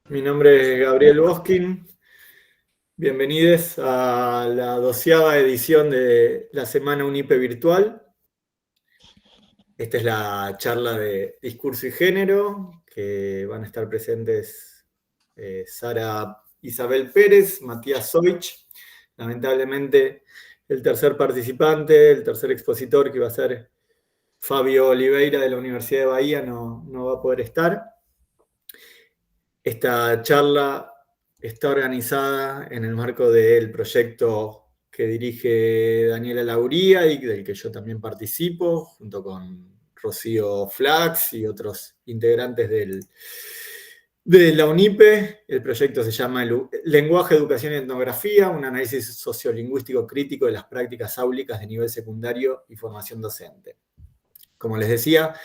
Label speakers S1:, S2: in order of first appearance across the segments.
S1: Mi nombre es Gabriel Boskin. Bienvenidos a la 12ª edición de la Semana UNIPE Virtual. Esta es la charla de discurso y género, que van a estar presentes Sara Isabel Pérez, Matías Soich. Lamentablemente, el tercer participante, el tercer expositor, que va a ser Fabio Oliveira de la Universidad de Bahía, no va a poder estar. Esta charla está organizada en el marco del proyecto que dirige Daniela Lauría y del que yo también participo, junto con Rocío Flax y otros integrantes de la UNIPE. El proyecto se llama Lenguaje, Educación y Etnografía, un análisis sociolingüístico crítico de las prácticas áulicas de nivel secundario y formación docente. Como les decía,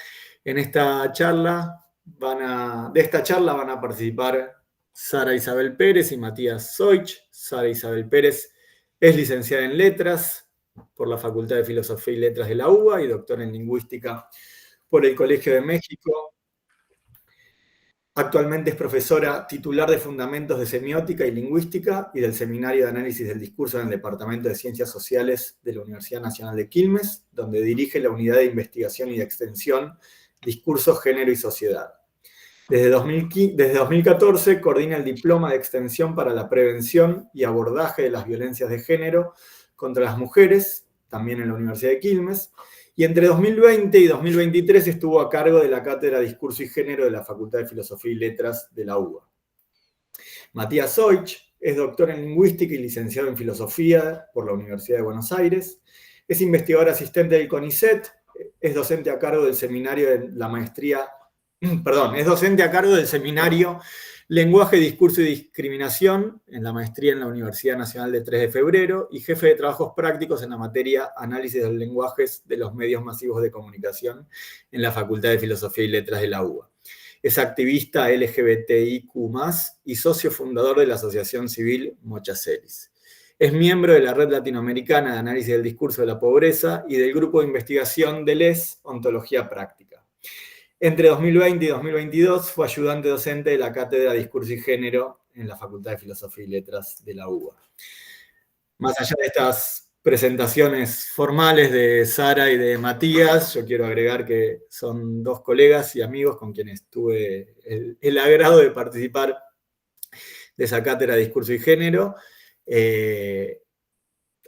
S1: en esta charla de esta charla van a participar Sara Isabel Pérez y Matías Soich. Sara Isabel Pérez es licenciada en Letras por la Facultad de Filosofía y Letras de la UBA y doctora en Lingüística por el Colegio de México. Actualmente es profesora titular de Fundamentos de Semiótica y Lingüística y del Seminario de Análisis del Discurso en el Departamento de Ciencias Sociales de la Universidad Nacional de Quilmes, donde dirige la Unidad de Investigación y de Extensión Discurso, Género y Sociedad. Desde 2014 coordina el Diploma de Extensión para la Prevención y Abordaje de las Violencias de Género contra las Mujeres, también en la Universidad de Quilmes, y entre 2020 y 2023 estuvo a cargo de la Cátedra Discurso y Género de la Facultad de Filosofía y Letras de la UBA. Matías Soich es doctor en Lingüística y licenciado en Filosofía por la Universidad de Buenos Aires. Es investigador asistente del CONICET, es docente a cargo del seminario de la maestría, es docente a cargo del seminario Lenguaje, Discurso y Discriminación en la maestría en la Universidad Nacional de 3 de Febrero y jefe de trabajos prácticos en la materia Análisis de los lenguajes de los medios masivos de comunicación en la Facultad de Filosofía y Letras de la UBA. Es activista LGBTIQ+, y socio fundador de la asociación civil Mochacelis. Es miembro de la Red Latinoamericana de Análisis del Discurso de la Pobreza y del grupo de investigación de LES, Ontología Práctica. Entre 2020 y 2022 fue ayudante docente de la Cátedra Discurso y Género en la Facultad de Filosofía y Letras de la UBA. Más allá de estas presentaciones formales de Sara y de Matías, yo quiero agregar que son dos colegas y amigos con quienes tuve el agrado de participar de esa cátedra de discurso y género.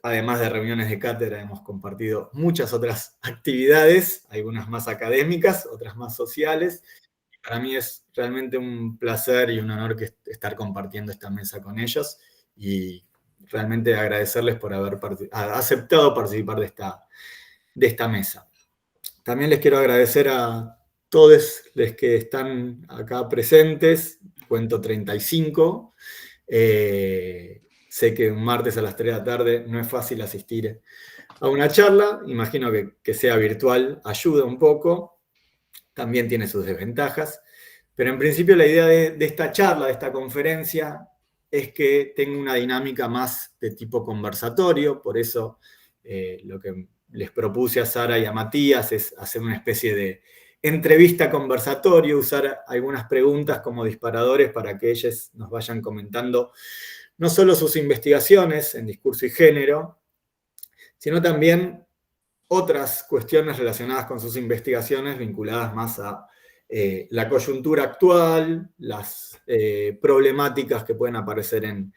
S1: Además de reuniones de cátedra, hemos compartido muchas otras actividades, algunas más académicas, otras más sociales. Para mí es realmente un placer y un honor estar compartiendo esta mesa con ellos y realmente agradecerles por haber aceptado participar de esta mesa. También les quiero agradecer a todos los que están acá presentes, cuento 35. Sé que un martes a las 3 de la tarde no es fácil asistir a una charla, imagino que sea virtual ayuda un poco, también tiene sus desventajas, pero en principio la idea de esta charla, de esta conferencia, es que tenga una dinámica más de tipo conversatorio, por eso lo que les propuse a Sara y a Matías es hacer una especie de entrevista conversatorio, usar algunas preguntas como disparadores para que ellos nos vayan comentando no solo sus investigaciones en discurso y género, sino también otras cuestiones relacionadas con sus investigaciones vinculadas más a la coyuntura actual, las problemáticas que pueden aparecer en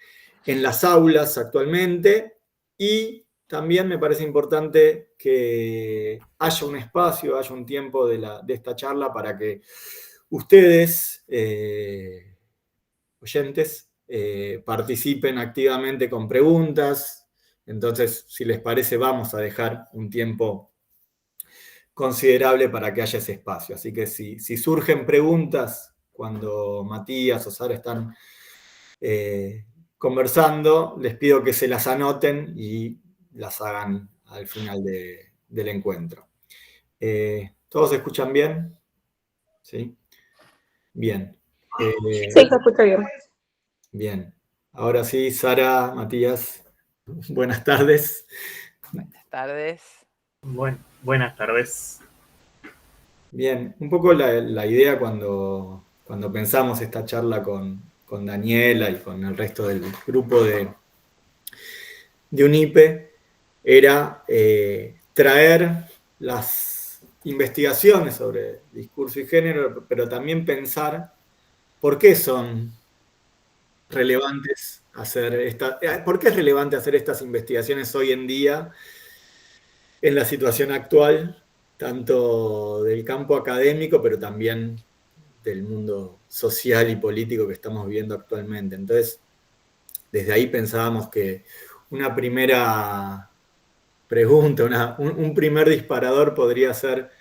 S1: las aulas actualmente, y también me parece importante que haya un espacio, haya un tiempo de esta charla para que ustedes, oyentes, participen activamente con preguntas. Entonces, si les parece, vamos a dejar un tiempo considerable para que haya ese espacio. Así que si surgen preguntas cuando Matías o Sara están conversando, les pido que se las anoten y las hagan al final del encuentro. ¿Todos se escuchan bien? ¿Sí? Bien.
S2: Sí, se escucha bien.
S1: Bien. Ahora sí, Sara, Matías, buenas tardes.
S3: Buenas tardes.
S4: Buenas tardes.
S1: Bien, un poco la idea cuando pensamos esta charla con con Daniela y con el resto del grupo de UNIPE, era traer las investigaciones sobre discurso y género, pero también pensar por qué son relevantes ¿por qué es relevante hacer estas investigaciones hoy en día en la situación actual, tanto del campo académico, pero también del mundo social y político que estamos viviendo actualmente? Entonces, desde ahí pensábamos que una primera pregunta, un primer disparador podría ser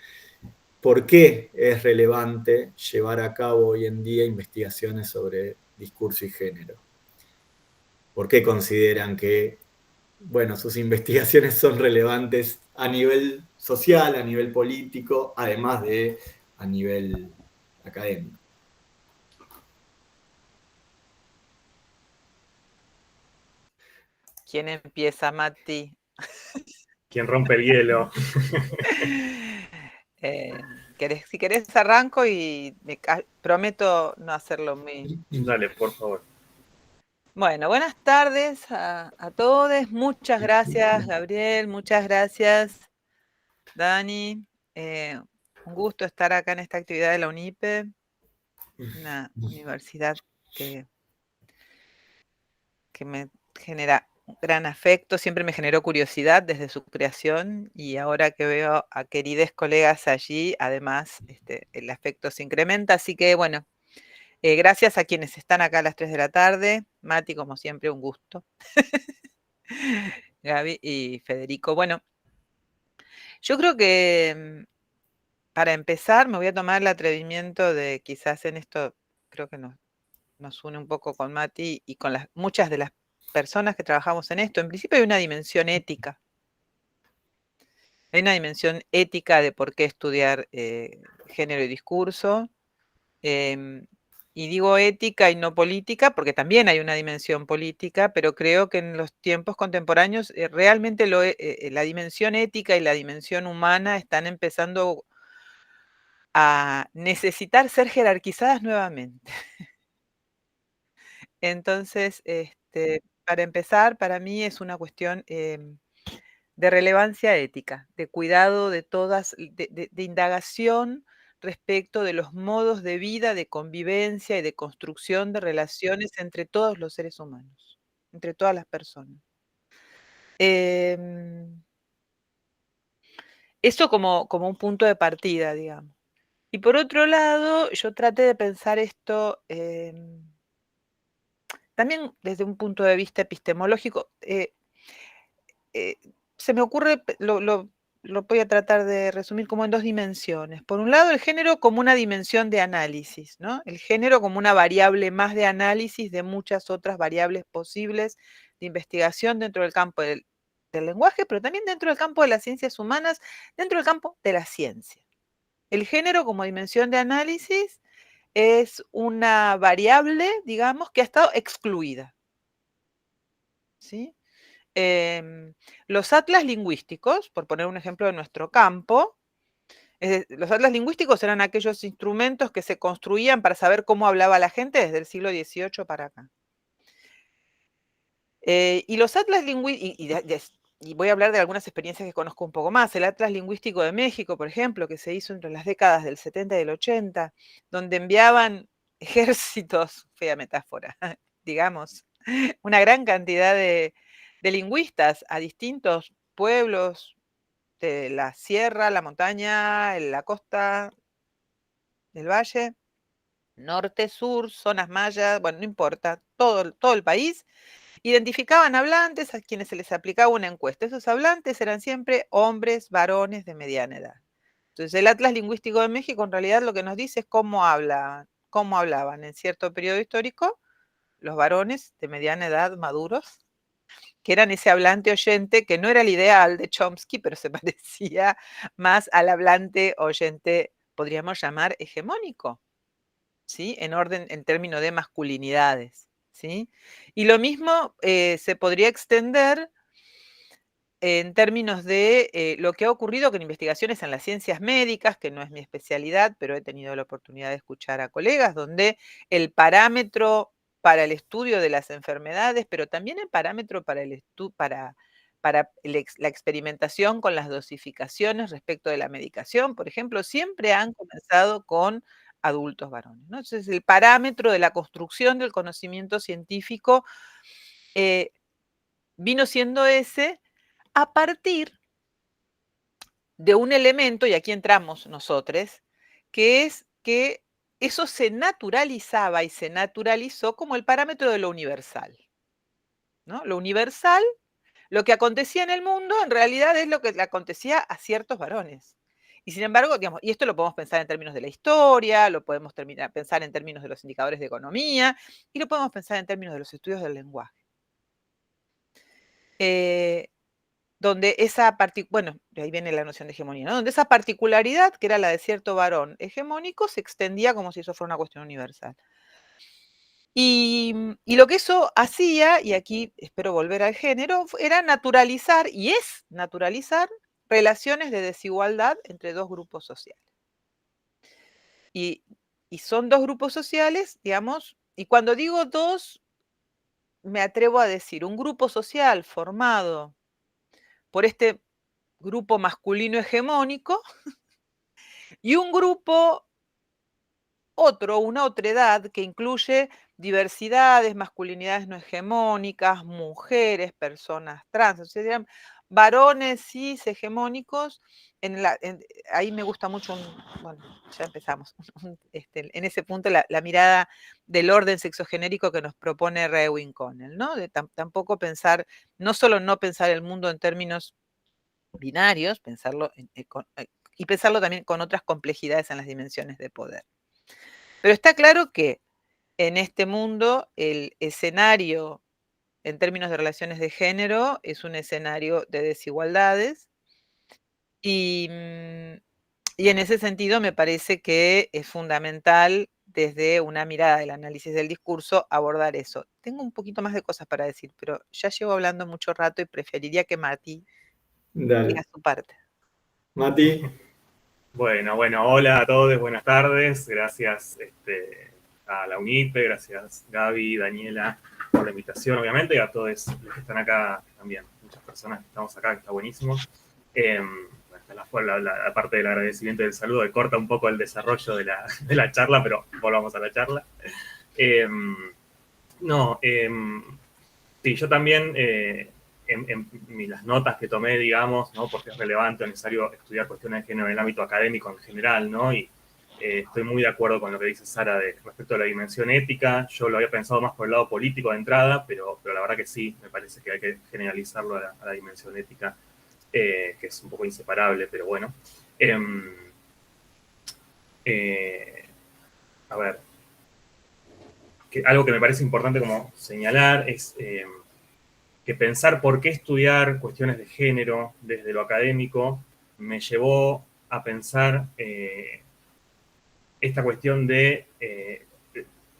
S1: ¿por qué es relevante llevar a cabo hoy en día investigaciones sobre discurso y género? ¿Por qué consideran que, bueno, sus investigaciones son relevantes a nivel social, a nivel político, además de a nivel académico?
S3: ¿Quién empieza, Mati?
S4: ¿Quién rompe el hielo?
S3: Si querés arranco y prometo no hacerlo muy...
S4: Dale, por favor.
S3: Bueno, buenas tardes a todos. Muchas gracias, Gabriel. Muchas gracias, Dani. Un gusto estar acá en esta actividad de la UNIPE, una universidad que me genera un gran afecto, siempre me generó curiosidad desde su creación, y ahora que veo a queridos colegas allí, además el afecto se incrementa. Así que bueno, gracias a quienes están acá a las 3 de la tarde. Mati, como siempre, un gusto. Gaby y Federico. Bueno, yo creo que para empezar me voy a tomar el atrevimiento de, quizás en esto creo que nos une un poco con Mati y con muchas de las personas que trabajamos en esto. En principio hay una dimensión ética. Hay una dimensión ética de por qué estudiar género y discurso. Y digo ética y no política, porque también hay una dimensión política, pero creo que en los tiempos contemporáneos realmente la dimensión ética y la dimensión humana están empezando a necesitar ser jerarquizadas nuevamente. Entonces, para empezar, para mí es una cuestión de relevancia ética, de cuidado de de indagación respecto de los modos de vida, de convivencia y de construcción de relaciones entre todos los seres humanos, entre todas las personas. Eso como un punto de partida, digamos. Y por otro lado, yo traté de pensar esto también desde un punto de vista epistemológico. Se me ocurre, lo voy a tratar de resumir como en dos dimensiones. Por un lado, el género como una dimensión de análisis, ¿no? El género como una variable más de análisis de muchas otras variables posibles de investigación dentro del campo del lenguaje, pero también dentro del campo de las ciencias humanas, dentro del campo de la ciencia. El género como dimensión de análisis es una variable, digamos, que ha estado excluida, ¿sí? Los atlas lingüísticos, por poner un ejemplo de nuestro campo, los atlas lingüísticos eran aquellos instrumentos que se construían para saber cómo hablaba la gente desde el siglo XVIII para acá. Y los atlas lingüísticos, y voy a hablar de algunas experiencias que conozco un poco más. El Atlas Lingüístico de México, por ejemplo, que se hizo entre las décadas del 70 y del 80, donde enviaban ejércitos, fea metáfora, digamos, una gran cantidad de lingüistas a distintos pueblos de la sierra, la montaña, la costa, el valle, norte, sur, zonas mayas, bueno, no importa, todo el país. Identificaban hablantes a quienes se les aplicaba una encuesta. Esos hablantes eran siempre hombres, varones de mediana edad. Entonces, el Atlas Lingüístico de México en realidad lo que nos dice es cómo hablaban en cierto periodo histórico los varones de mediana edad maduros, que eran ese hablante oyente que no era el ideal de Chomsky, pero se parecía más al hablante oyente, podríamos llamar hegemónico, ¿sí? En términos de masculinidades, ¿sí? Y lo mismo se podría extender en términos de lo que ha ocurrido con investigaciones en las ciencias médicas, que no es mi especialidad, pero he tenido la oportunidad de escuchar a colegas, donde el parámetro para el estudio de las enfermedades, pero también en parámetro para la experimentación con las dosificaciones respecto de la medicación, por ejemplo, siempre han comenzado con adultos varones, ¿no? Entonces, el parámetro de la construcción del conocimiento científico vino siendo ese a partir de un elemento, y aquí entramos nosotros, que es que eso se naturalizaba y se naturalizó como el parámetro de lo universal, ¿no? Lo universal, lo que acontecía en el mundo, en realidad es lo que le acontecía a ciertos varones. Y sin embargo, digamos, y esto lo podemos pensar en términos de la historia, lo podemos pensar en términos de los indicadores de economía, y lo podemos pensar en términos de los estudios del lenguaje. Donde bueno, de ahí viene la noción de hegemonía, ¿no? Donde esa particularidad, que era la de cierto varón hegemónico, se extendía como si eso fuera una cuestión universal. Y lo que eso hacía, y aquí espero volver al género, era naturalizar, y es naturalizar, relaciones de desigualdad entre dos grupos sociales. Y son dos grupos sociales, digamos, y cuando digo dos, me atrevo a decir un grupo social formado por este grupo masculino hegemónico y un grupo una otra edad que incluye diversidades, masculinidades no hegemónicas, mujeres, personas trans, o sea, serían varones cis hegemónicos. Ahí me gusta mucho, bueno, ya empezamos, en ese punto la mirada del orden sexogenérico que nos propone Rewin Connell, ¿no? De tampoco pensar, no solo no pensar el mundo en términos binarios, pensarlo y pensarlo también con otras complejidades en las dimensiones de poder. Pero está claro que en este mundo el escenario en términos de relaciones de género es un escenario de desigualdades y en ese sentido me parece que es fundamental desde una mirada del análisis del discurso abordar eso. Tengo un poquito más de cosas para decir, pero ya llevo hablando mucho rato y preferiría que Mati diga su parte.
S1: Mati.
S4: Bueno, hola a todos, buenas tardes. Gracias a la UNIPE, gracias Gaby, Daniela, por la invitación, obviamente, y a todos los que están acá también. Muchas personas que estamos acá, que está buenísimo. La parte del agradecimiento y del saludo que corta un poco el desarrollo de la charla, pero volvamos a la charla. Sí, yo también, en las notas que tomé, digamos, ¿no? Porque es relevante o necesario estudiar cuestiones de género en el ámbito académico en general, ¿no? Y estoy muy de acuerdo con lo que dice Sara respecto a la dimensión ética. Yo lo había pensado más por el lado político de entrada, pero la verdad que sí, me parece que hay que generalizarlo a la dimensión ética, que es un poco inseparable, pero bueno. A ver, algo que me parece importante como señalar es que pensar por qué estudiar cuestiones de género desde lo académico me llevó a pensar esta cuestión de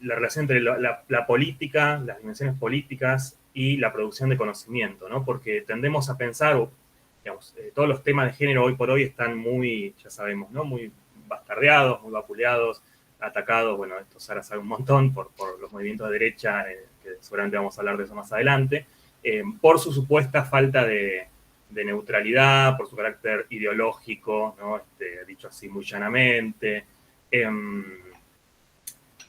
S4: la relación entre la política, las dimensiones políticas y la producción de conocimiento, ¿no? Porque tendemos a pensar, digamos, todos los temas de género hoy por hoy están muy, ya sabemos, ¿no? Muy bastardeados, muy vapuleados, atacados, bueno, esto Sara sabe un montón, por los movimientos de derecha, que seguramente vamos a hablar de eso más adelante, por su supuesta falta de neutralidad, por su carácter ideológico, ¿no? Dicho así muy llanamente.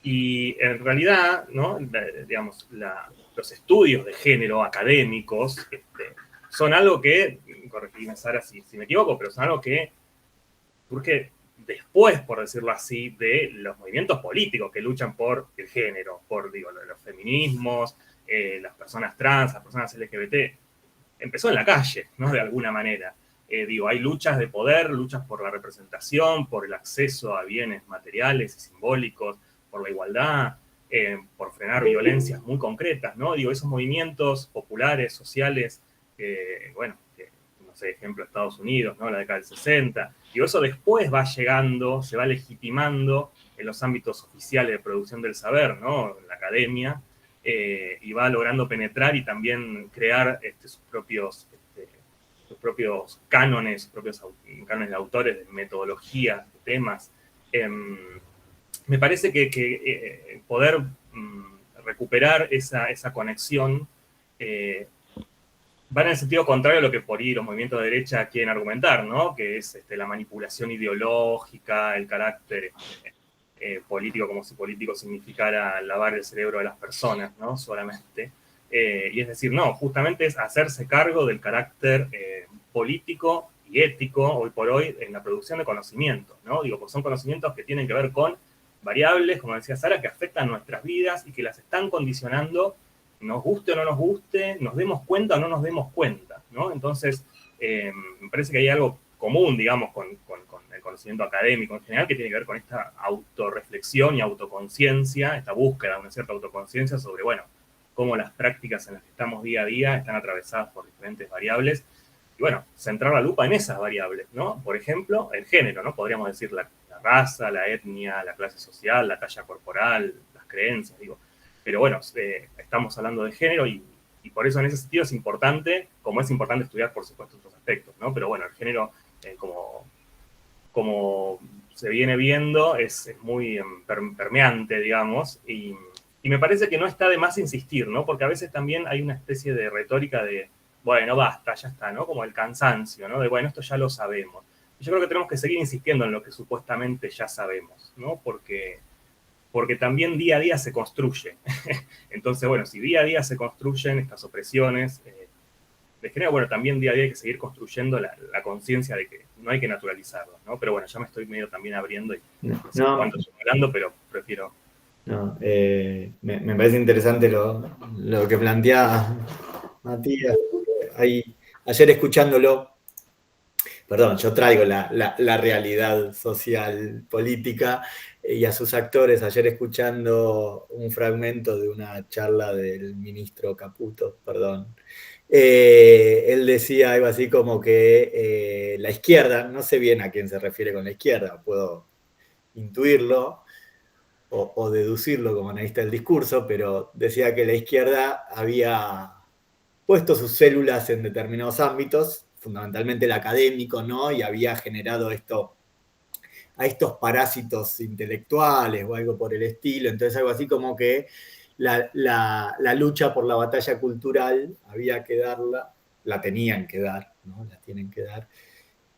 S4: Y en realidad, ¿no? Digamos, los estudios de género académicos son algo que, corregime Sara si me equivoco, pero son algo que surge después, por decirlo así, de los movimientos políticos que luchan por el género, por los feminismos, las personas trans, las personas LGBT. Empezó en la calle, ¿no? De alguna manera. Hay luchas de poder, luchas por la representación, por el acceso a bienes materiales y simbólicos, por la igualdad, por frenar violencias muy concretas, ¿no? Esos movimientos populares, sociales, no sé, ejemplo, Estados Unidos, ¿no? La década del 60. Eso después va llegando, se va legitimando en los ámbitos oficiales de producción del saber, ¿no? En la academia, y va logrando penetrar y también crear sus propios cánones, cánones de autores, de metodologías, de temas. Me parece que poder recuperar esa conexión, van en el sentido contrario a lo que por ahí los movimientos de derecha quieren argumentar, ¿no? Que es la manipulación ideológica, el carácter político, como si político significara lavar el cerebro de las personas, ¿no? Solamente. Y es decir, no, justamente es hacerse cargo del carácter político y ético, hoy por hoy, en la producción de conocimientos, ¿no? Digo, pues son conocimientos que tienen que ver con variables, como decía Sara, que afectan nuestras vidas y que las están condicionando, nos guste o no nos guste, nos demos cuenta o no nos demos cuenta, ¿no? Entonces, me parece que hay algo común, digamos, con el conocimiento académico en general, que tiene que ver con esta autorreflexión y autoconciencia, esta búsqueda de una cierta autoconciencia sobre, bueno, cómo las prácticas en las que estamos día a día están atravesadas por diferentes variables. Y bueno, centrar la lupa en esas variables, ¿no? Por ejemplo, el género, ¿no? Podríamos decir la raza, la etnia, la clase social, la talla corporal, las creencias, digo. Pero bueno, estamos hablando de género y por eso en ese sentido es importante, como es importante estudiar, por supuesto, otros aspectos, ¿no? Pero bueno, el género, como se viene viendo, es muy permeante, digamos, y me parece que no está de más insistir, ¿no? Porque a veces también hay una especie de retórica de, bueno, basta, ya está, ¿no? Como el cansancio, ¿no? De, bueno, esto ya lo sabemos. Y yo creo que tenemos que seguir insistiendo en lo que supuestamente ya sabemos, ¿no? Porque también día a día se construye. Entonces, bueno, si día a día se construyen estas opresiones de género, bueno, también día a día hay que seguir construyendo la conciencia de que no hay que naturalizarlo, ¿no? Pero bueno, ya me estoy medio también abriendo y no sé cuánto estoy hablando, pero prefiero...
S1: No, me parece interesante lo que plantea Matías. Ayer escuchándolo, perdón, yo traigo la realidad social, política, y a sus actores, ayer escuchando un fragmento de una charla del ministro Caputo, perdón, él decía algo así como que la izquierda, no sé bien a quién se refiere con la izquierda, puedo intuirlo, o deducirlo como analista del discurso, pero decía que la izquierda había puesto sus células en determinados ámbitos, fundamentalmente el académico, ¿no? Y había generado a estos parásitos intelectuales o algo por el estilo. Entonces algo así como que la lucha por la batalla cultural había que darla, la tenían que dar, ¿no? La tienen que dar,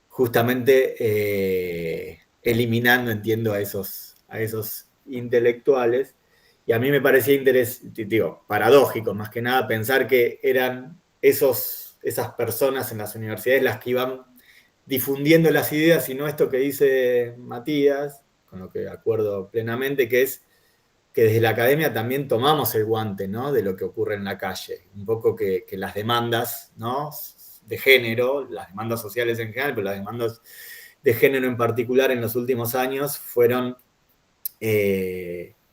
S1: justamente eliminando, entiendo, a esos intelectuales. Y a mí me parecía paradójico, más que nada, pensar que eran esas personas en las universidades las que iban difundiendo las ideas, y no esto que dice Matías, con lo que acuerdo plenamente, que es que desde la academia también tomamos el guante, ¿no? De lo que ocurre en la calle. Un poco que las demandas, ¿no? De género, las demandas sociales en general, pero las demandas de género en particular en los últimos años fueron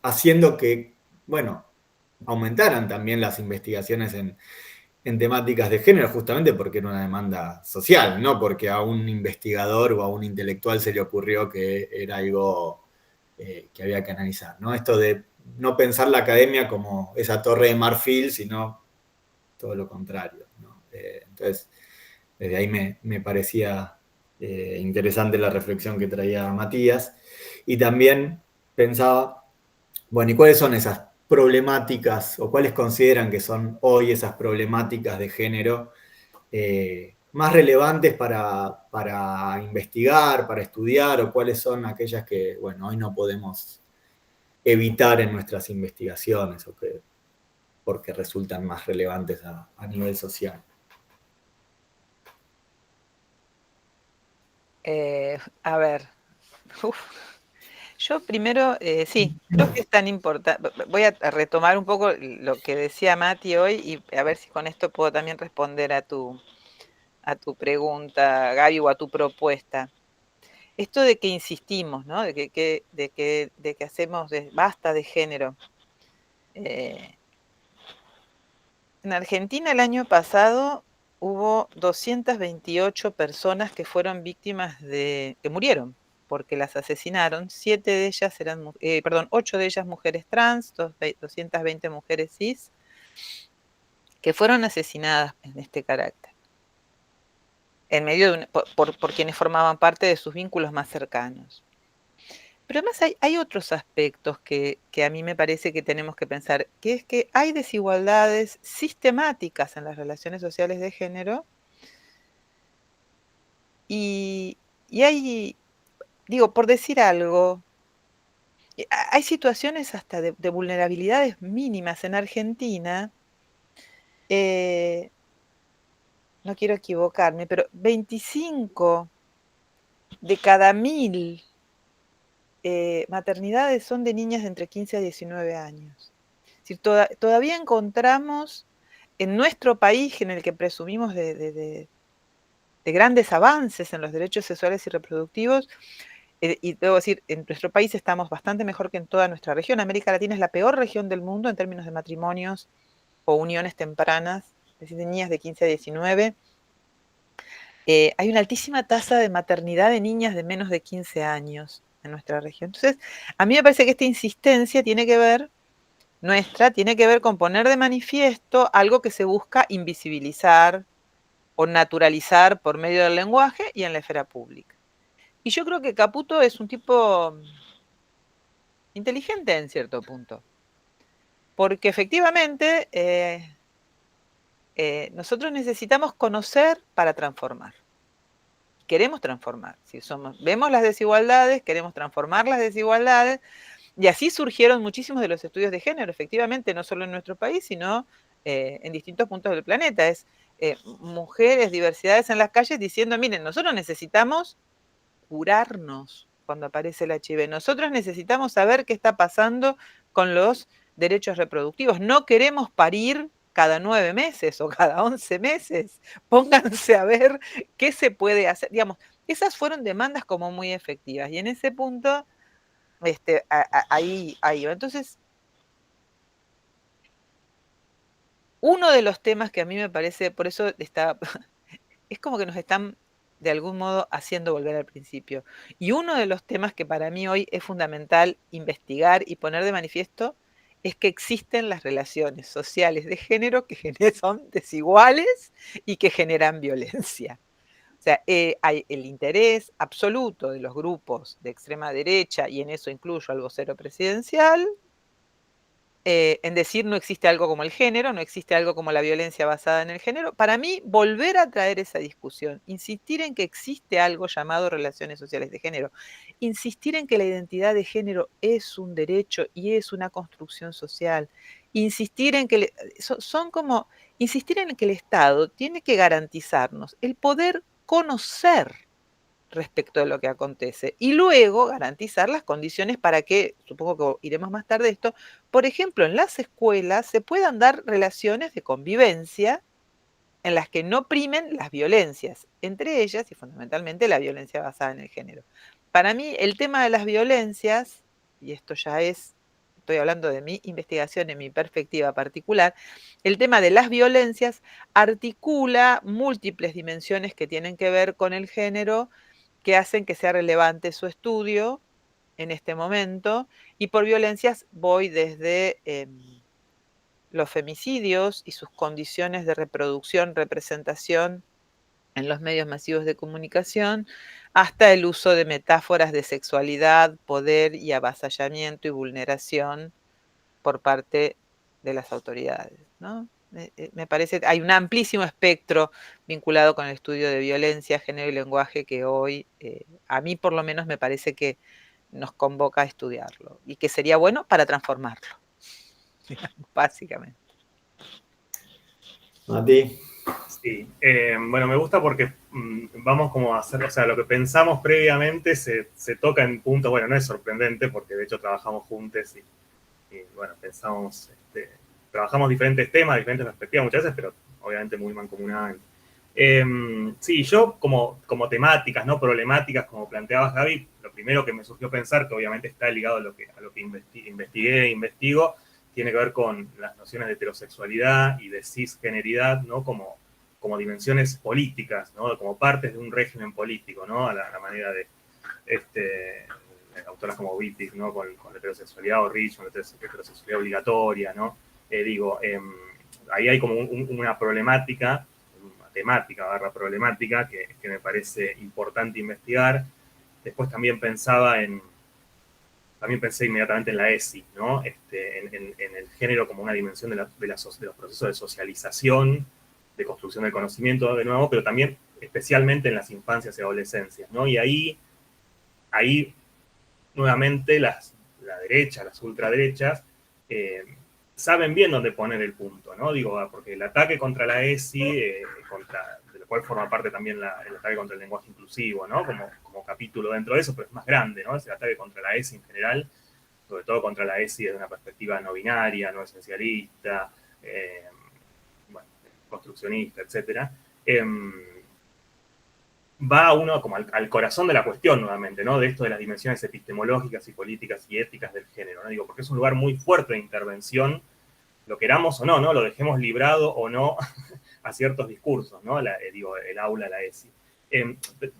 S1: haciendo que, bueno, aumentaran también las investigaciones en temáticas de género, justamente porque era una demanda social, no porque a un investigador o a un intelectual se le ocurrió que era algo que había que analizar, ¿no? Esto de no pensar la academia como esa torre de marfil, sino todo lo contrario, ¿no? Entonces, desde ahí me parecía interesante la reflexión que traía Matías. Y también pensaba, bueno, ¿y cuáles son esas problemáticas o cuáles consideran que son hoy esas problemáticas de género más relevantes para investigar, para estudiar, o cuáles son aquellas que, bueno, hoy no podemos evitar en nuestras investigaciones o porque resultan más relevantes a nivel social?
S3: A ver, yo primero, sí, creo que es tan importante. Voy a retomar un poco lo que decía Mati hoy y a ver si con esto puedo también responder a tu pregunta, Gaby, o a tu propuesta. Esto de que insistimos, ¿no? De que hacemos basta de género. En Argentina el año pasado hubo 228 personas que fueron víctimas que murieron porque las asesinaron. 8 de ellas mujeres trans, 220 mujeres cis, que fueron asesinadas en este carácter, en medio de por quienes formaban parte de sus vínculos más cercanos. Pero además hay otros aspectos que a mí me parece que tenemos que pensar, que es que hay desigualdades sistemáticas en las relaciones sociales de género y hay, digo, por decir algo, hay situaciones hasta de vulnerabilidades mínimas en Argentina. No quiero equivocarme, pero 25 de cada 1000 maternidades son de niñas de entre 15 a 19 años. Es decir, todavía encontramos en nuestro país, en el que presumimos de grandes avances en los derechos sexuales y reproductivos, y debo decir, en nuestro país estamos bastante mejor que en toda nuestra región. América Latina es la peor región del mundo en términos de matrimonios o uniones tempranas, es decir, de niñas de 15 a 19. Hay una altísima tasa de maternidad de niñas de menos de 15 años en nuestra región. Entonces, a mí me parece que esta insistencia tiene que ver con poner de manifiesto algo que se busca invisibilizar o naturalizar por medio del lenguaje y en la esfera pública. Y yo creo que Caputo es un tipo inteligente en cierto punto, porque efectivamente nosotros necesitamos conocer para transformar. Queremos transformar. Si vemos las desigualdades, queremos transformar las desigualdades, y así surgieron muchísimos de los estudios de género, efectivamente, no solo en nuestro país, sino en distintos puntos del planeta. Es mujeres, diversidades en las calles diciendo, miren, nosotros necesitamos curarnos cuando aparece el HIV. Nosotros necesitamos saber qué está pasando con los derechos reproductivos. No queremos parir cada 9 meses o cada 11 meses. Pónganse a ver qué se puede hacer. Digamos, esas fueron demandas como muy efectivas. Y en ese punto, ahí va. Entonces, uno de los temas que a mí me parece, por eso está, es como que nos están de algún modo haciendo volver al principio. Y uno de los temas que para mí hoy es fundamental investigar y poner de manifiesto es que existen las relaciones sociales de género que son desiguales y que generan violencia. O sea, hay el interés absoluto de los grupos de extrema derecha, y en eso incluyo al vocero presidencial, en decir no existe algo como el género, no existe algo como la violencia basada en el género. Para mí, volver a traer esa discusión, insistir en que existe algo llamado relaciones sociales de género, insistir en que la identidad de género es un derecho y es una construcción social, insistir en que insistir en que el Estado tiene que garantizarnos el poder conocer respecto de lo que acontece. Y luego garantizar las condiciones para que, supongo que iremos más tarde esto, por ejemplo, en las escuelas se puedan dar relaciones de convivencia en las que no primen las violencias, entre ellas y fundamentalmente la violencia basada en el género. Para mí, el tema de las violencias, y esto ya estoy hablando de mi investigación en mi perspectiva particular, el tema de las violencias articula múltiples dimensiones que tienen que ver con el género, que hacen que sea relevante su estudio en este momento, y por violencias voy desde los femicidios y sus condiciones de reproducción, representación en los medios masivos de comunicación, hasta el uso de metáforas de sexualidad, poder y avasallamiento y vulneración por parte de las autoridades, ¿no? Me parece, hay un amplísimo espectro vinculado con el estudio de violencia, género y lenguaje que hoy, a mí por lo menos me parece que nos convoca a estudiarlo y que sería bueno para transformarlo, básicamente.
S1: Mati.
S4: Sí, bueno, me gusta porque vamos como a hacer, o sea, lo que pensamos previamente se toca en puntos, bueno, no es sorprendente porque de hecho trabajamos juntos y bueno, trabajamos diferentes temas, diferentes perspectivas muchas veces, pero obviamente muy mancomunadamente. Sí, yo como temáticas, ¿no? Problemáticas, como planteaba Javi, lo primero que me surgió pensar, que obviamente está ligado a lo que investigué e investigo, tiene que ver con las nociones de heterosexualidad y de cisgeneridad, ¿no? Como dimensiones políticas, ¿no? Como partes de un régimen político, ¿no? A la manera de autoras como Wittig, ¿no? Con la heterosexualidad o Rich, con la heterosexualidad obligatoria, ¿no? Ahí hay como una problemática, una temática, problemática, que me parece importante investigar. Después también pensaba en también pensé inmediatamente en la ESI, ¿no? En el género como una dimensión de los procesos de socialización, de construcción del conocimiento, de nuevo, pero también especialmente en las infancias y adolescencias, ¿no? Y ahí nuevamente la derecha, las ultraderechas, saben bien dónde poner el punto, ¿no? Digo, porque el ataque contra la ESI, de lo cual forma parte también el ataque contra el lenguaje inclusivo, ¿no? Como capítulo dentro de eso, pero es más grande, ¿no? Es el ataque contra la ESI en general, sobre todo contra la ESI desde una perspectiva no binaria, no esencialista, bueno, construccionista, etcétera. Va uno como al corazón de la cuestión nuevamente, ¿no? De esto de las dimensiones epistemológicas y políticas y éticas del género, ¿no? Digo, porque es un lugar muy fuerte de intervención, lo queramos o no, ¿no? Lo dejemos librado o no a ciertos discursos, ¿no? Digo, el aula, la ESI.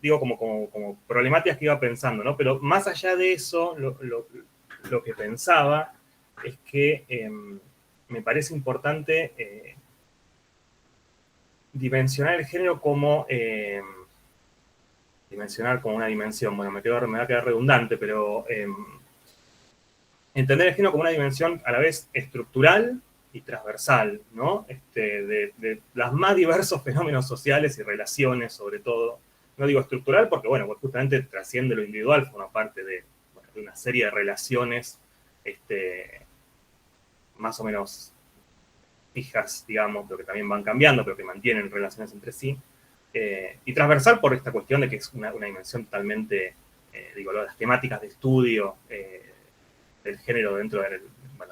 S4: Digo, como problemáticas que iba pensando, ¿no? Pero más allá de eso, lo que pensaba es que me parece importante dimensionar el género como... dimensionar como una dimensión, bueno, me va a quedar redundante, pero entender el género como una dimensión a la vez estructural y transversal, ¿no? De los más diversos fenómenos sociales y relaciones, sobre todo. No digo estructural porque, bueno, pues justamente trasciende lo individual, forma parte de una serie de relaciones más o menos fijas, digamos, pero que también van cambiando, pero que mantienen relaciones entre sí. Y transversal por esta cuestión de que es una dimensión totalmente, digo, las temáticas de estudio del género dentro del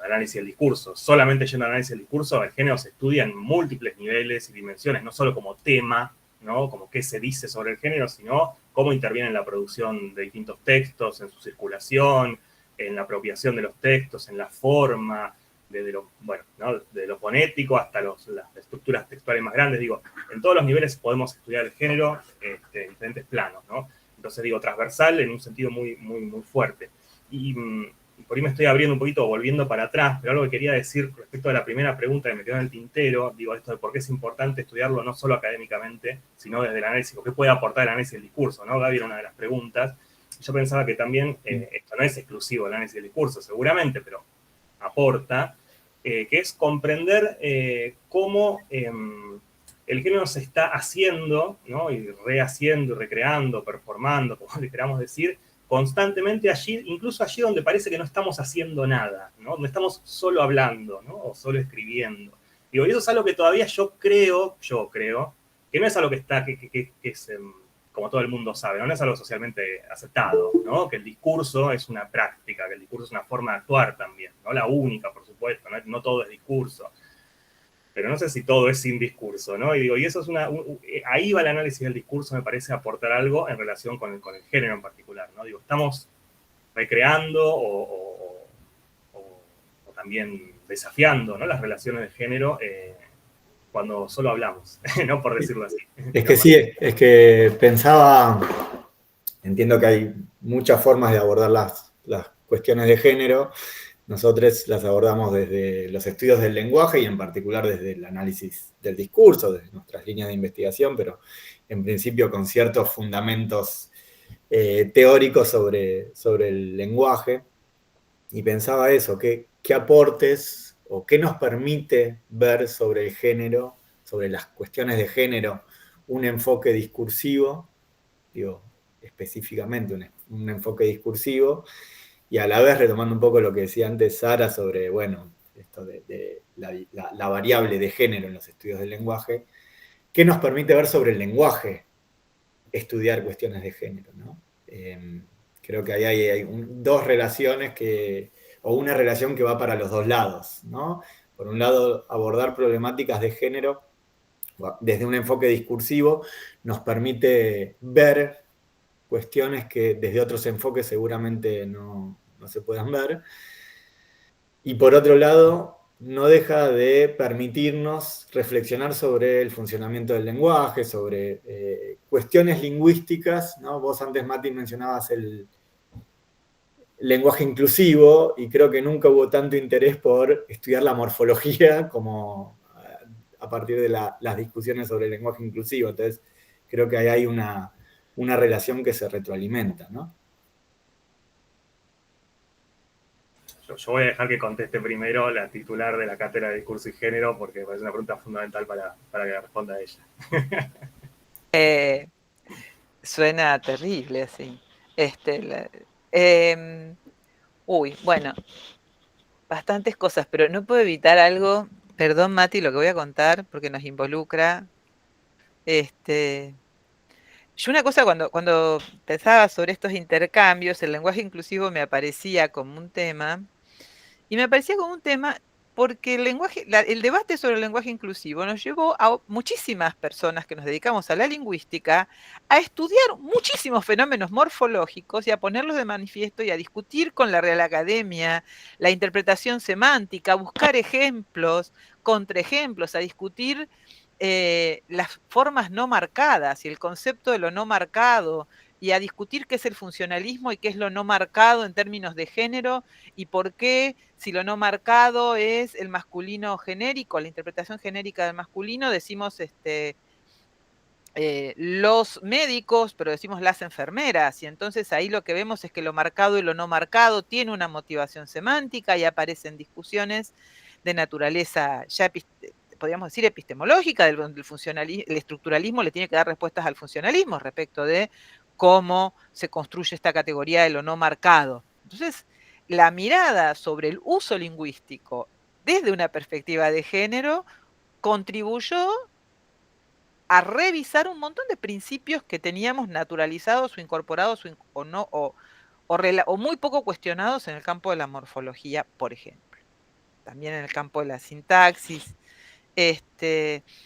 S4: análisis del discurso. Solamente yendo al análisis del discurso, el género se estudia en múltiples niveles y dimensiones, no solo como tema, ¿no? Como qué se dice sobre el género, sino cómo interviene en la producción de distintos textos, en su circulación, en la apropiación de los textos, en la forma, desde lo fonético hasta las estructuras textuales más grandes. Digo, en todos los niveles podemos estudiar el género en diferentes planos, ¿no? Entonces, digo, transversal en un sentido muy, muy, muy fuerte. Y por ahí me estoy abriendo un poquito, volviendo para atrás, pero algo que quería decir respecto a la primera pregunta que me quedó en el tintero, digo, esto de por qué es importante estudiarlo no solo académicamente, sino desde el análisis, o qué puede aportar el análisis del discurso, ¿no? Gaby era una de las preguntas. Yo pensaba que también, esto no es exclusivo del análisis del discurso, seguramente, pero aporta, que es comprender cómo el género se está haciendo, ¿no? Y rehaciendo, recreando, performando, como le queramos decir, constantemente allí, incluso allí donde parece que no estamos haciendo nada, ¿no? Donde estamos solo hablando, ¿no? O solo escribiendo. Digo, y eso es algo que todavía yo creo, que no es algo que está, que es... como todo el mundo sabe, ¿no? No es algo socialmente aceptado, ¿no? Que el discurso es una práctica, que el discurso es una forma de actuar también, no la única, por supuesto, no todo es discurso, pero no sé si todo es sin discurso, ¿no? Y digo, y eso es ahí va el análisis del discurso, me parece aportar algo en relación con el género en particular, ¿no? Digo, estamos recreando o también desafiando, ¿no? Las relaciones de género cuando solo hablamos, ¿no? Por decirlo así.
S1: Es que sí, es que pensaba, entiendo que hay muchas formas de abordar las cuestiones de género. Nosotros las abordamos desde los estudios del lenguaje y en particular desde el análisis del discurso, desde nuestras líneas de investigación, pero en principio con ciertos fundamentos teóricos sobre el lenguaje. Y pensaba eso, ¿qué aportes o qué nos permite ver sobre el género, sobre las cuestiones de género, un enfoque discursivo, digo, específicamente un enfoque discursivo, y a la vez retomando un poco lo que decía antes Sara sobre, bueno, esto de la variable de género en los estudios del lenguaje, ¿qué nos permite ver sobre el lenguaje estudiar cuestiones de género, ¿no? Creo que ahí hay dos relaciones o una relación que va para los dos lados, ¿no? Por un lado, abordar problemáticas de género desde un enfoque discursivo nos permite ver cuestiones que desde otros enfoques seguramente no se puedan ver. Y por otro lado, no deja de permitirnos reflexionar sobre el funcionamiento del lenguaje, sobre cuestiones lingüísticas, ¿no? Vos antes, Mati, mencionabas el lenguaje inclusivo y creo que nunca hubo tanto interés por estudiar la morfología como a partir de las discusiones sobre el lenguaje inclusivo. Entonces, creo que ahí hay una relación que se retroalimenta, ¿no?
S4: Yo voy a dejar que conteste primero la titular de la cátedra de discurso y género, porque me parece una pregunta fundamental para que responda ella.
S3: Suena terrible así. Bueno, bastantes cosas, pero no puedo evitar algo. Perdón, Mati, lo que voy a contar, porque nos involucra. Yo una cosa cuando pensaba sobre estos intercambios, el lenguaje inclusivo me aparecía como un tema, y me aparecía como un tema porque el debate sobre el lenguaje inclusivo nos llevó a muchísimas personas que nos dedicamos a la lingüística a estudiar muchísimos fenómenos morfológicos y a ponerlos de manifiesto y a discutir con la Real Academia la interpretación semántica, a buscar ejemplos, contraejemplos, a discutir las formas no marcadas y el concepto de lo no marcado y a discutir qué es el funcionalismo y qué es lo no marcado en términos de género y por qué, si lo no marcado es el masculino genérico, la interpretación genérica del masculino, decimos los médicos, pero decimos las enfermeras, y entonces ahí lo que vemos es que lo marcado y lo no marcado tiene una motivación semántica y aparecen discusiones de naturaleza ya podríamos decir epistemológica, del funcionalismo. El estructuralismo le tiene que dar respuestas al funcionalismo respecto de cómo se construye esta categoría de lo no marcado. Entonces, la mirada sobre el uso lingüístico desde una perspectiva de género contribuyó a revisar un montón de principios que teníamos naturalizados o incorporados o muy poco cuestionados en el campo de la morfología, por ejemplo. También en el campo de la sintaxis.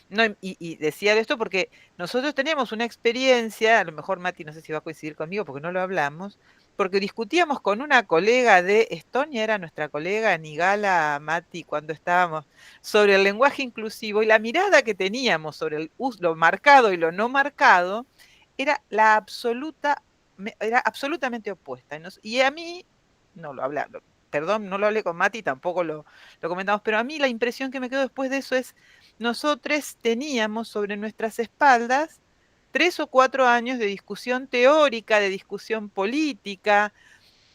S3: No, y decía esto porque nosotros teníamos una experiencia, a lo mejor Mati no sé si va a coincidir conmigo porque no lo hablamos, porque discutíamos con una colega de Estonia, era nuestra colega Nigala Mati, cuando estábamos, sobre el lenguaje inclusivo y la mirada que teníamos sobre lo marcado y lo no marcado era era absolutamente opuesta. Y a mí, no lo hablaba, perdón, no lo hablé con Mati, tampoco lo comentamos, pero a mí la impresión que me quedó después de eso es, nosotros teníamos sobre nuestras espaldas 3 o 4 años de discusión teórica, de discusión política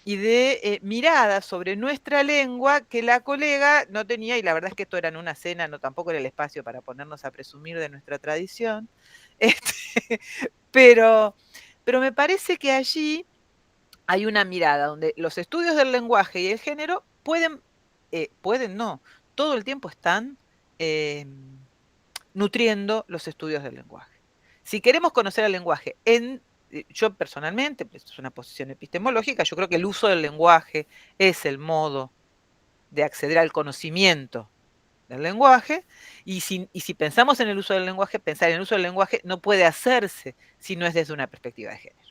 S3: y de mirada sobre nuestra lengua que la colega no tenía, y la verdad es que esto era en una cena, no tampoco era el espacio para ponernos a presumir de nuestra tradición, pero me parece que allí hay una mirada donde los estudios del lenguaje y el género pueden no, todo el tiempo están nutriendo los estudios del lenguaje. Si queremos conocer el lenguaje, yo personalmente, pues es una posición epistemológica, yo creo que el uso del lenguaje es el modo de acceder al conocimiento del lenguaje, y si pensamos en el uso del lenguaje, pensar en el uso del lenguaje no puede hacerse si no es desde una perspectiva de género.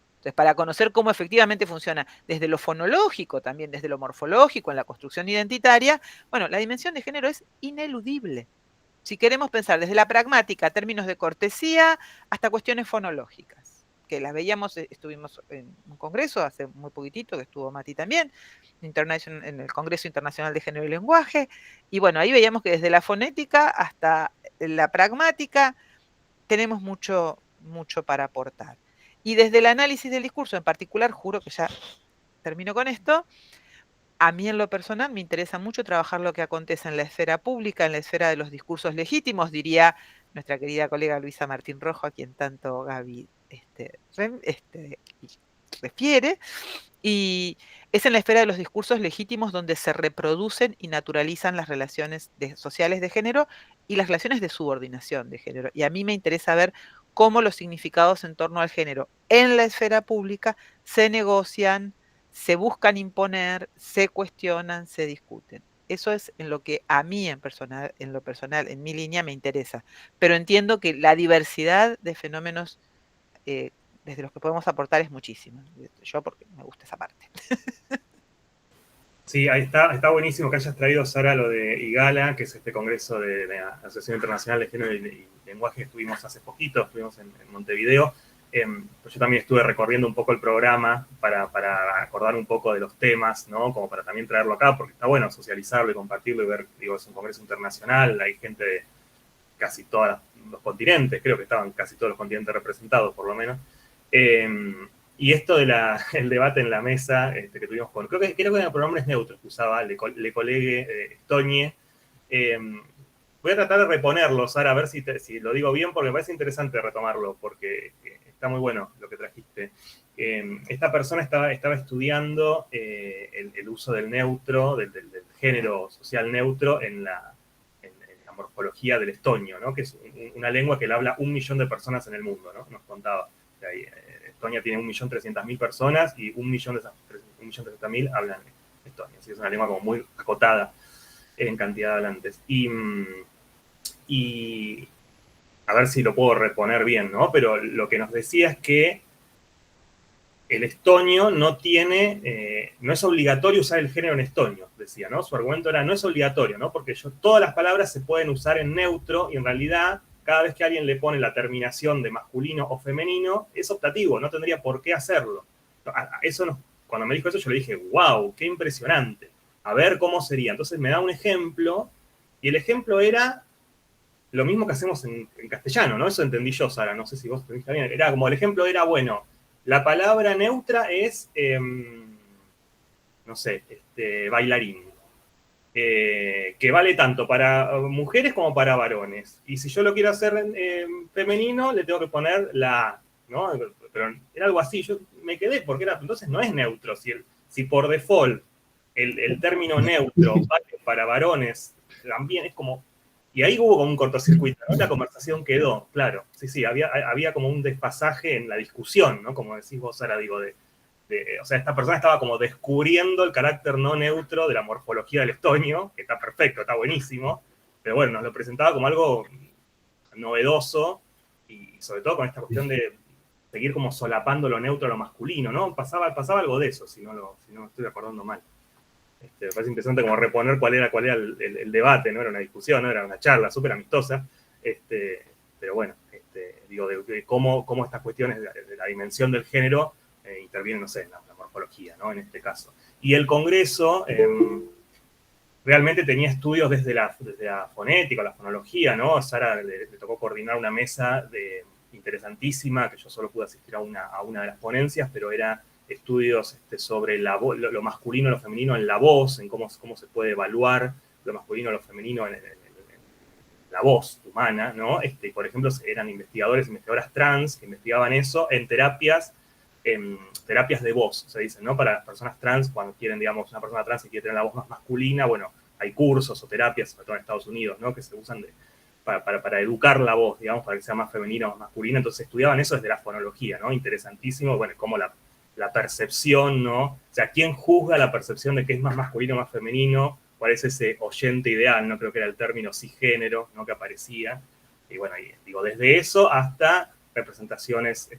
S3: Entonces, para conocer cómo efectivamente funciona desde lo fonológico, también desde lo morfológico, en la construcción identitaria, bueno, la dimensión de género es ineludible. Si queremos pensar desde la pragmática, términos de cortesía, hasta cuestiones fonológicas, que las veíamos, estuvimos en un congreso hace muy poquitito, que estuvo Mati también, en el Congreso Internacional de Género y Lenguaje, y bueno, ahí veíamos que desde la fonética hasta la pragmática tenemos mucho para aportar. Y desde el análisis del discurso en particular, juro que ya termino con esto, a mí en lo personal me interesa mucho trabajar lo que acontece en la esfera pública, en la esfera de los discursos legítimos, diría nuestra querida colega Luisa Martín Rojo, a quien tanto Gaby refiere, y es en la esfera de los discursos legítimos donde se reproducen y naturalizan las relaciones sociales de género y las relaciones de subordinación de género. Y a mí me interesa ver cómo los significados en torno al género en la esfera pública se negocian, se buscan imponer, se cuestionan, se discuten. Eso es en lo que a mí en lo personal, en mi línea, me interesa. Pero entiendo que la diversidad de fenómenos desde los que podemos aportar es muchísimo. Yo porque me gusta esa parte.
S4: Sí, ahí está buenísimo que hayas traído, Sara, lo de IGALA, que es este congreso de la Asociación Internacional de Género y Lenguaje. Estuvimos hace poquito, estuvimos en Montevideo. Pues yo también estuve recorriendo un poco el programa para acordar un poco de los temas, ¿no? Como para también traerlo acá, porque está bueno socializarlo y compartirlo y ver, digo, es un congreso internacional, hay gente de casi todos los continentes, creo que estaban casi todos los continentes representados, por lo menos. Y esto del debate en la mesa que tuvimos creo que eran pronombres neutros que usaba le colegue Estonie. Voy a tratar de reponerlo, Sara, a ver si lo digo bien, porque me parece interesante retomarlo, porque está muy bueno lo que trajiste. Esta persona estaba estudiando el uso del neutro, del género social neutro en la morfología del estonio, ¿no? Que es una lengua que le habla 1 millón de personas en el mundo, ¿no? Nos contaba. Estonia tiene 1.300.000 personas y 1.300.000 hablan estonio. Así que es una lengua como muy acotada en cantidad de hablantes. Y a ver si lo puedo reponer bien, ¿no? Pero lo que nos decía es que el estonio no es obligatorio usar el género en estonio, decía, ¿no? Su argumento era, no es obligatorio, ¿no? Porque todas las palabras se pueden usar en neutro y en realidad cada vez que alguien le pone la terminación de masculino o femenino, es optativo, no tendría por qué hacerlo. Cuando me dijo eso, yo le dije, wow, qué impresionante. A ver cómo sería. Entonces me da un ejemplo, y el ejemplo era lo mismo que hacemos en castellano, ¿no? Eso entendí yo, Sara, no sé si vos entendiste bien. Era como, el ejemplo era, bueno, la palabra neutra es, no sé, bailarín. Que vale tanto para mujeres como para varones. Y si yo lo quiero hacer femenino, le tengo que poner la A, ¿no? Pero era algo así, yo me quedé, porque entonces no es neutro. Si por default el término neutro vale para varones, también es como... Y ahí hubo como un cortocircuito, ¿no? La conversación quedó, claro. Sí, había como un desfasaje en la discusión, ¿no? Como decís vos, Sara, digo, o sea, esta persona estaba como descubriendo el carácter no neutro de la morfología del estonio, que está perfecto, está buenísimo, pero bueno, nos lo presentaba como algo novedoso, y sobre todo con esta cuestión de seguir como solapando lo neutro a lo masculino, ¿no? Pasaba algo de eso, si no me estoy acordando mal. Me parece interesante como reponer cuál era el debate, no era una discusión, no era una charla súper amistosa, pero bueno, digo, de cómo estas cuestiones de la dimensión del género intervienen, no sé, en la morfología, ¿no? En este caso. Y el Congreso realmente tenía estudios desde la fonética, la fonología, ¿no? A Sara le tocó coordinar una mesa interesantísima, que yo solo pude asistir a una de las ponencias, pero era estudios sobre lo masculino y lo femenino en la voz, en cómo se puede evaluar lo masculino y lo femenino en la voz humana, ¿no? Por ejemplo, eran investigadoras trans que investigaban eso en terapias de voz, se dice, ¿no? Para las personas trans, cuando quieren, digamos, una persona trans que quiere tener la voz más masculina, bueno, hay cursos o terapias, sobre todo en Estados Unidos, ¿no? Que se usan para educar la voz, digamos, para que sea más femenina o más masculina. Entonces estudiaban eso desde la fonología, ¿no? Interesantísimo, bueno, como la percepción, ¿no? O sea, ¿quién juzga la percepción de qué es más masculino o más femenino? ¿Cuál es ese oyente ideal? No creo que era el término cisgénero, ¿no? Que aparecía. Y bueno, digo, desde eso hasta representaciones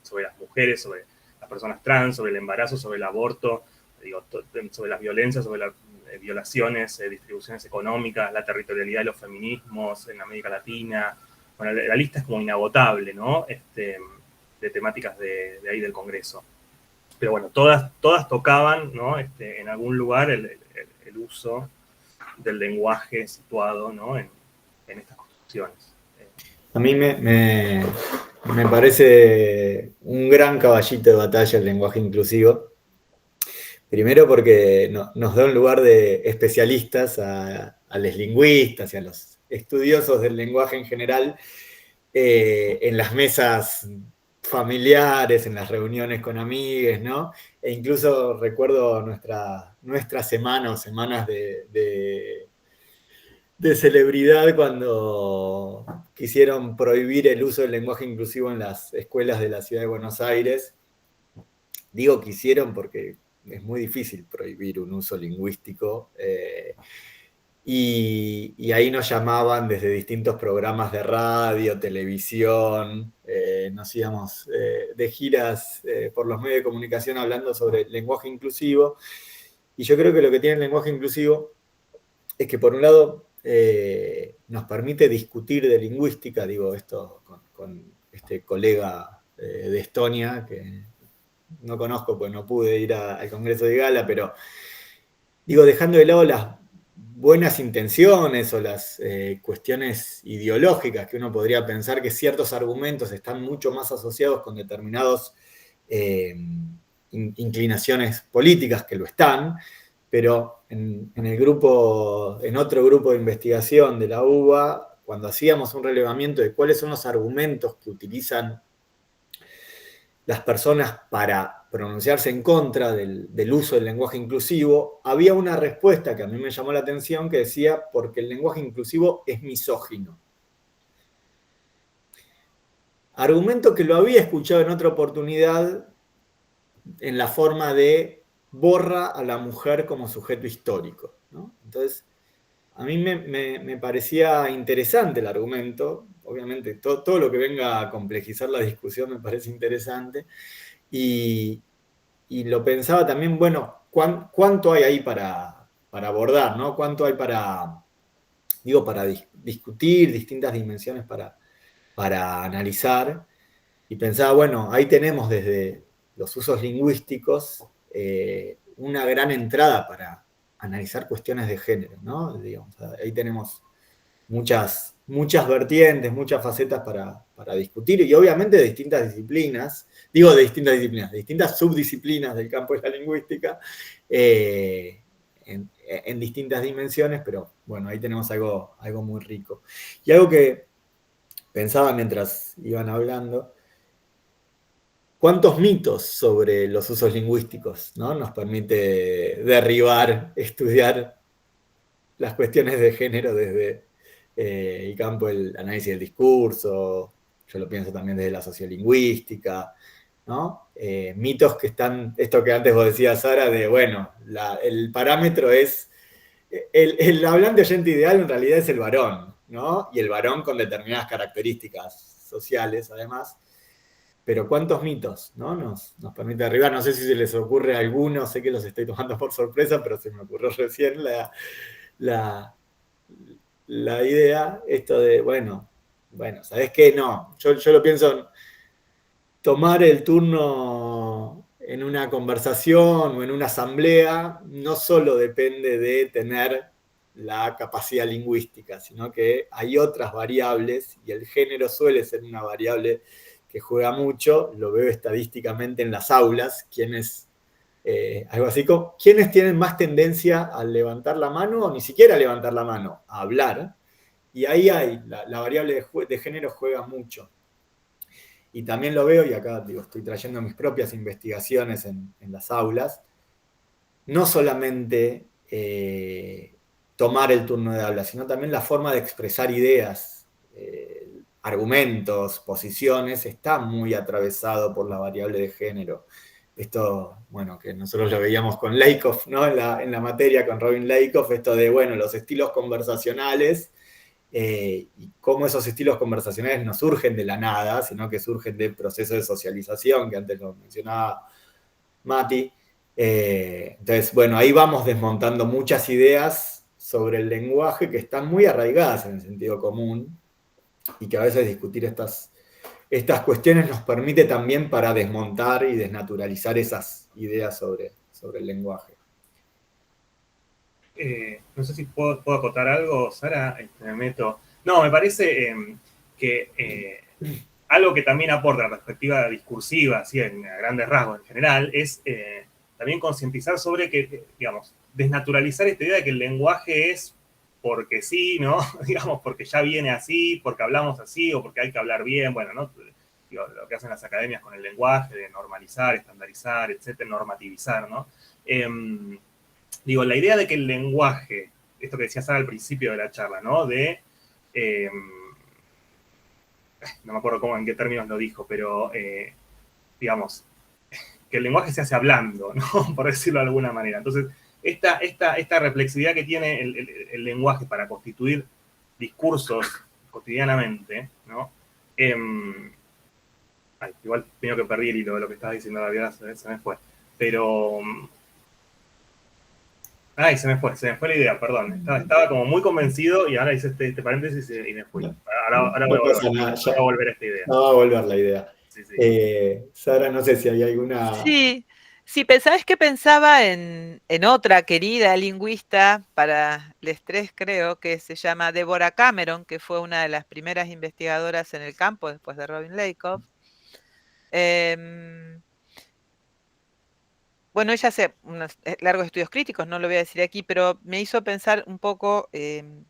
S4: sobre las mujeres, sobre las personas trans, sobre el embarazo, sobre el aborto, digo, sobre las violencias, sobre las violaciones, distribuciones económicas, la territorialidad de los feminismos en América Latina. Bueno, la lista es como inagotable, ¿no? De temáticas de ahí del Congreso. Pero bueno, todas tocaban, ¿no? En algún lugar el uso del lenguaje situado, ¿no? en estas construcciones.
S1: A mí me parece un gran caballito de batalla el lenguaje inclusivo. Primero porque nos da un lugar de especialistas a los lingüistas y a los estudiosos del lenguaje en general en las mesas familiares, en las reuniones con amigues, ¿no? E incluso recuerdo nuestra semana o semanas de celebridad cuando quisieron prohibir el uso del lenguaje inclusivo en las escuelas de la ciudad de Buenos Aires. Digo quisieron porque es muy difícil prohibir un uso lingüístico. Y ahí nos llamaban desde distintos programas de radio, televisión, nos íbamos de giras por los medios de comunicación hablando sobre el lenguaje inclusivo. Y yo creo que lo que tiene el lenguaje inclusivo es que por un lado nos permite discutir de lingüística, digo esto con este colega de Estonia, que no conozco porque no pude ir al Congreso de Gala, pero digo, dejando de lado las buenas intenciones o las cuestiones ideológicas que uno podría pensar que ciertos argumentos están mucho más asociados con determinados inclinaciones políticas, que lo están, pero en otro grupo de investigación de la UBA, cuando hacíamos un relevamiento de cuáles son los argumentos que utilizan las personas para pronunciarse en contra del uso del lenguaje inclusivo, había una respuesta que a mí me llamó la atención que decía, porque el lenguaje inclusivo es misógino. Argumento que lo había escuchado en otra oportunidad en la forma de borra a la mujer como sujeto histórico, ¿no? Entonces, a mí me parecía interesante el argumento. Obviamente, todo lo que venga a complejizar la discusión me parece interesante. Y lo pensaba también, bueno, ¿cuánto hay ahí para abordar, ¿no? ¿Cuánto hay para discutir, distintas dimensiones para analizar? Y pensaba, bueno, ahí tenemos desde los usos lingüísticos una gran entrada para analizar cuestiones de género, ¿no? Digamos, ahí tenemos muchas vertientes, muchas facetas para discutir, y obviamente de distintas disciplinas, de distintas subdisciplinas del campo de la lingüística, en distintas dimensiones, pero bueno, ahí tenemos algo muy rico. Y algo que pensaba mientras iban hablando, ¿cuántos mitos sobre los usos lingüísticos, ¿no? Nos permite derribar, estudiar las cuestiones de género desde el campo del análisis del discurso? Yo lo pienso también desde la sociolingüística, ¿no? Mitos que están, esto que antes vos decías, Sara, de, bueno, el parámetro es, el hablante oyente ideal en realidad es el varón, ¿no? Y el varón con determinadas características sociales, además. Pero ¿cuántos mitos, ¿no? nos permite derribar? No sé si se les ocurre alguno, sé que los estoy tomando por sorpresa, pero se me ocurrió recién la idea, esto de, bueno, ¿sabés qué? No, yo lo pienso en tomar el turno en una conversación o en una asamblea, no solo depende de tener la capacidad lingüística, sino que hay otras variables, y el género suele ser una variable que juega mucho. Lo veo estadísticamente en las aulas, algo así como, ¿quiénes tienen más tendencia a levantar la mano, o ni siquiera a levantar la mano, a hablar? Y ahí la variable de género juega mucho. Y también lo veo, y acá estoy trayendo mis propias investigaciones en las aulas, no solamente tomar el turno de habla, sino también la forma de expresar ideas, argumentos, posiciones, está muy atravesado por la variable de género. Esto, bueno, que nosotros lo veíamos con Lakoff, ¿no? En la materia con Robin Lakoff, esto de, bueno, los estilos conversacionales, y cómo esos estilos conversacionales no surgen de la nada, sino que surgen de procesos de socialización, que antes lo mencionaba Mati. Entonces, bueno, ahí vamos desmontando muchas ideas sobre el lenguaje que están muy arraigadas en el sentido común, y que a veces discutir estas cuestiones nos permite también para desmontar y desnaturalizar esas ideas sobre el lenguaje.
S4: No sé si puedo acotar algo, Sara, me meto. No, me parece que algo que también aporta la perspectiva discursiva, así a grandes rasgos en general, es también concientizar sobre que, digamos, desnaturalizar esta idea de que el lenguaje es porque sí, ¿no? Digamos, porque ya viene así, porque hablamos así, o porque hay que hablar bien, bueno, ¿no? Digo, lo que hacen las academias con el lenguaje, de normalizar, estandarizar, etcétera, normativizar, ¿no? Digo, la idea de que el lenguaje, esto que decía Sara al principio de la charla, ¿no? No me acuerdo en qué términos lo dijo, pero digamos, que el lenguaje se hace hablando, ¿no? Por decirlo de alguna manera. Entonces, esta reflexividad que tiene el lenguaje para constituir discursos cotidianamente, ¿no? Igual tengo que perdí el hilo de lo que estabas diciendo, la verdad, se me fue. Pero... se me fue la idea, perdón. Estaba como muy convencido y ahora hice este paréntesis y me fui. Ahora voy a volver a esta idea.
S1: No va a volver la idea.
S4: Sí.
S1: Sara, no sé si hay alguna...
S3: Sí, ¿sabes qué pensaba en otra querida lingüista para les tres, creo, que se llama Deborah Cameron, que fue una de las primeras investigadoras en el campo después de Robin Lakoff? bueno, ella hace unos largos estudios críticos, no lo voy a decir aquí, pero me hizo pensar un poco en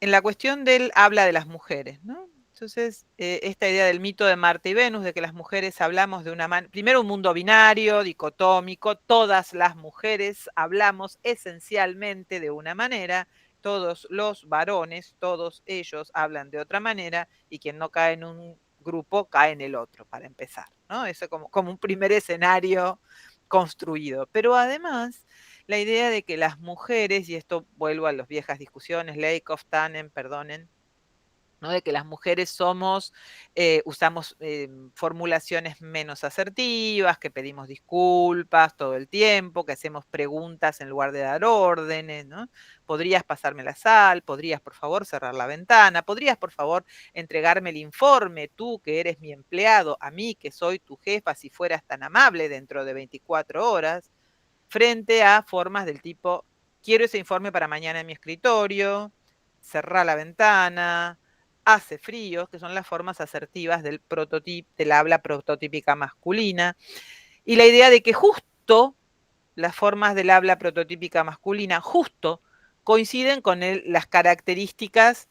S3: la cuestión del habla de las mujeres, ¿no? Entonces, esta idea del mito de Marte y Venus, de que las mujeres hablamos de una manera, primero un mundo binario, dicotómico, todas las mujeres hablamos esencialmente de una manera, todos los varones, todos ellos hablan de otra manera, y quien no cae en un grupo cae en el otro, para empezar, ¿no? Eso como un primer escenario construido. Pero además, la idea de que las mujeres, y esto vuelvo a las viejas discusiones, Lakoff, Tannen, perdonen, ¿no? De que las mujeres usamos formulaciones menos asertivas, que pedimos disculpas todo el tiempo, que hacemos preguntas en lugar de dar órdenes, ¿no? ¿Podrías pasarme la sal? ¿Podrías, por favor, cerrar la ventana? ¿Podrías, por favor, entregarme el informe, tú que eres mi empleado, a mí que soy tu jefa, si fueras tan amable dentro de 24 horas? Frente a formas del tipo, quiero ese informe para mañana en mi escritorio, cerrar la ventana, hace frío, que son las formas asertivas del habla prototípica masculina, y la idea de que justo las formas del habla prototípica masculina, justo coinciden con las características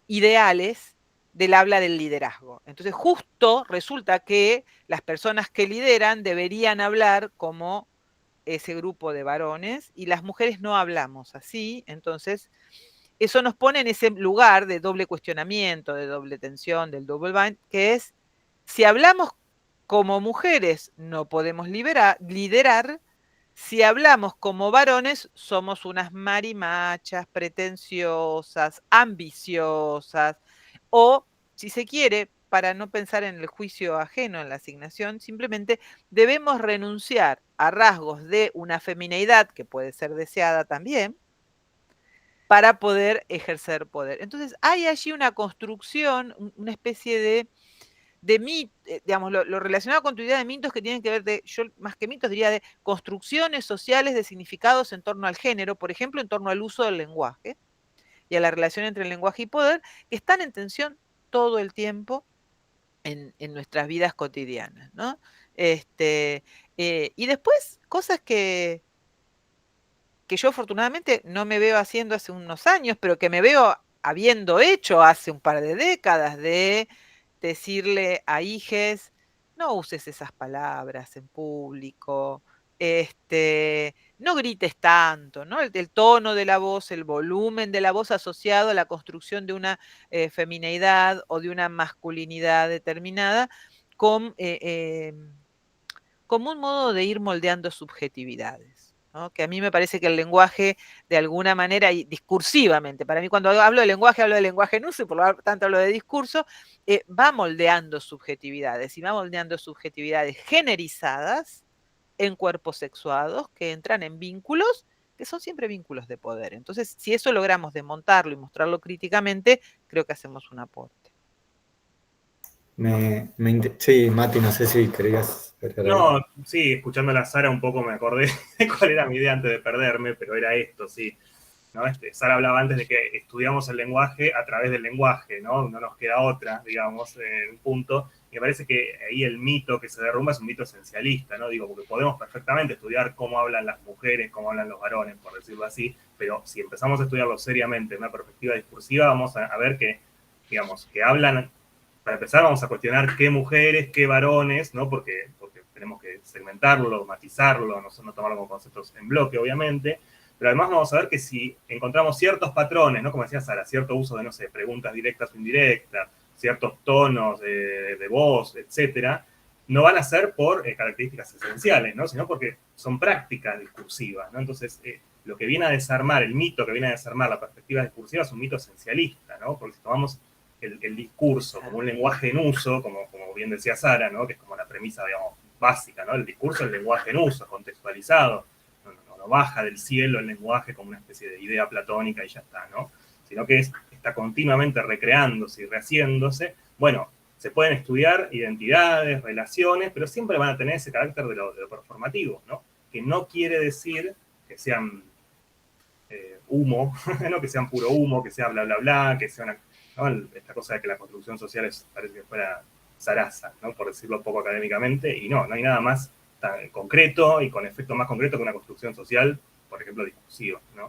S3: ideales del habla del liderazgo. Entonces, justo resulta que las personas que lideran deberían hablar como ese grupo de varones y las mujeres no hablamos así, entonces eso nos pone en ese lugar de doble cuestionamiento, de doble tensión, del double bind, que es, si hablamos como mujeres no podemos liderar, si hablamos como varones somos unas marimachas, pretenciosas, ambiciosas, o, si se quiere, para no pensar en el juicio ajeno en la asignación, simplemente debemos renunciar a rasgos de una femineidad, que puede ser deseada también, para poder ejercer poder. Entonces, hay allí una construcción, una especie de mito, digamos, lo relacionado con tu idea de mitos que tienen que ver yo más que mitos diría de construcciones sociales de significados en torno al género, por ejemplo, en torno al uso del lenguaje y a la relación entre el lenguaje y poder, que están en tensión todo el tiempo en nuestras vidas cotidianas, ¿no? Y después, cosas que yo afortunadamente no me veo haciendo hace unos años, pero que me veo habiendo hecho hace un par de décadas, de decirle a hijes, no uses esas palabras en público, no grites tanto, ¿no? El tono de la voz, el volumen de la voz asociado a la construcción de una femineidad o de una masculinidad determinada, con, como un modo de ir moldeando subjetividades, ¿no? Que a mí me parece que el lenguaje, de alguna manera, y discursivamente, para mí cuando hablo de lenguaje en uso, y por lo tanto hablo de discurso, va moldeando subjetividades, y va moldeando subjetividades generizadas en cuerpos sexuados que entran en vínculos que son siempre vínculos de poder. Entonces, si eso logramos desmontarlo y mostrarlo críticamente, creo que hacemos un aporte.
S1: Sí, Mati, no sé si querías agregar algo.
S4: No, sí, escuchando a la Sara un poco me acordé de cuál era mi idea antes de perderme, pero era esto, sí. ¿No? Sara hablaba antes de que estudiamos el lenguaje a través del lenguaje, ¿no? No nos queda otra, digamos, en un punto. Y me parece que ahí el mito que se derrumba es un mito esencialista, ¿no? Digo, porque podemos perfectamente estudiar cómo hablan las mujeres, cómo hablan los varones, por decirlo así, pero si empezamos a estudiarlo seriamente en una perspectiva discursiva, vamos a ver que, digamos, que hablan, para empezar vamos a cuestionar qué mujeres, qué varones, ¿no? Porque tenemos que segmentarlo, matizarlo, no tomarlo como conceptos en bloque, obviamente, pero además vamos a ver que si encontramos ciertos patrones, ¿no? Como decía Sara, cierto uso de, no sé, preguntas directas o indirectas, ciertos tonos de voz, etcétera, no van a ser por características esenciales, ¿no? Sino porque son prácticas discursivas, ¿no? Entonces, lo que viene a desarmar, el mito que viene a desarmar la perspectiva discursiva es un mito esencialista, ¿no? Porque si tomamos el discurso como un lenguaje en uso, como bien decía Sara, ¿no? Que es como la premisa, digamos, básica, ¿no? El discurso es el lenguaje en uso, contextualizado, no baja del cielo el lenguaje como una especie de idea platónica y ya está, ¿no? Sino que está continuamente recreándose y rehaciéndose. Bueno, se pueden estudiar identidades, relaciones, pero siempre van a tener ese carácter de lo performativo, ¿no? Que no quiere decir que sean humo, ¿no? Que sean puro humo, que sea bla, bla, bla, que sea ¿no? Esta cosa de que la construcción social parece que fuera zaraza, ¿no? Por decirlo poco académicamente, y no hay nada más concreto y con efecto más concreto que una construcción social, por ejemplo, discursiva, ¿no?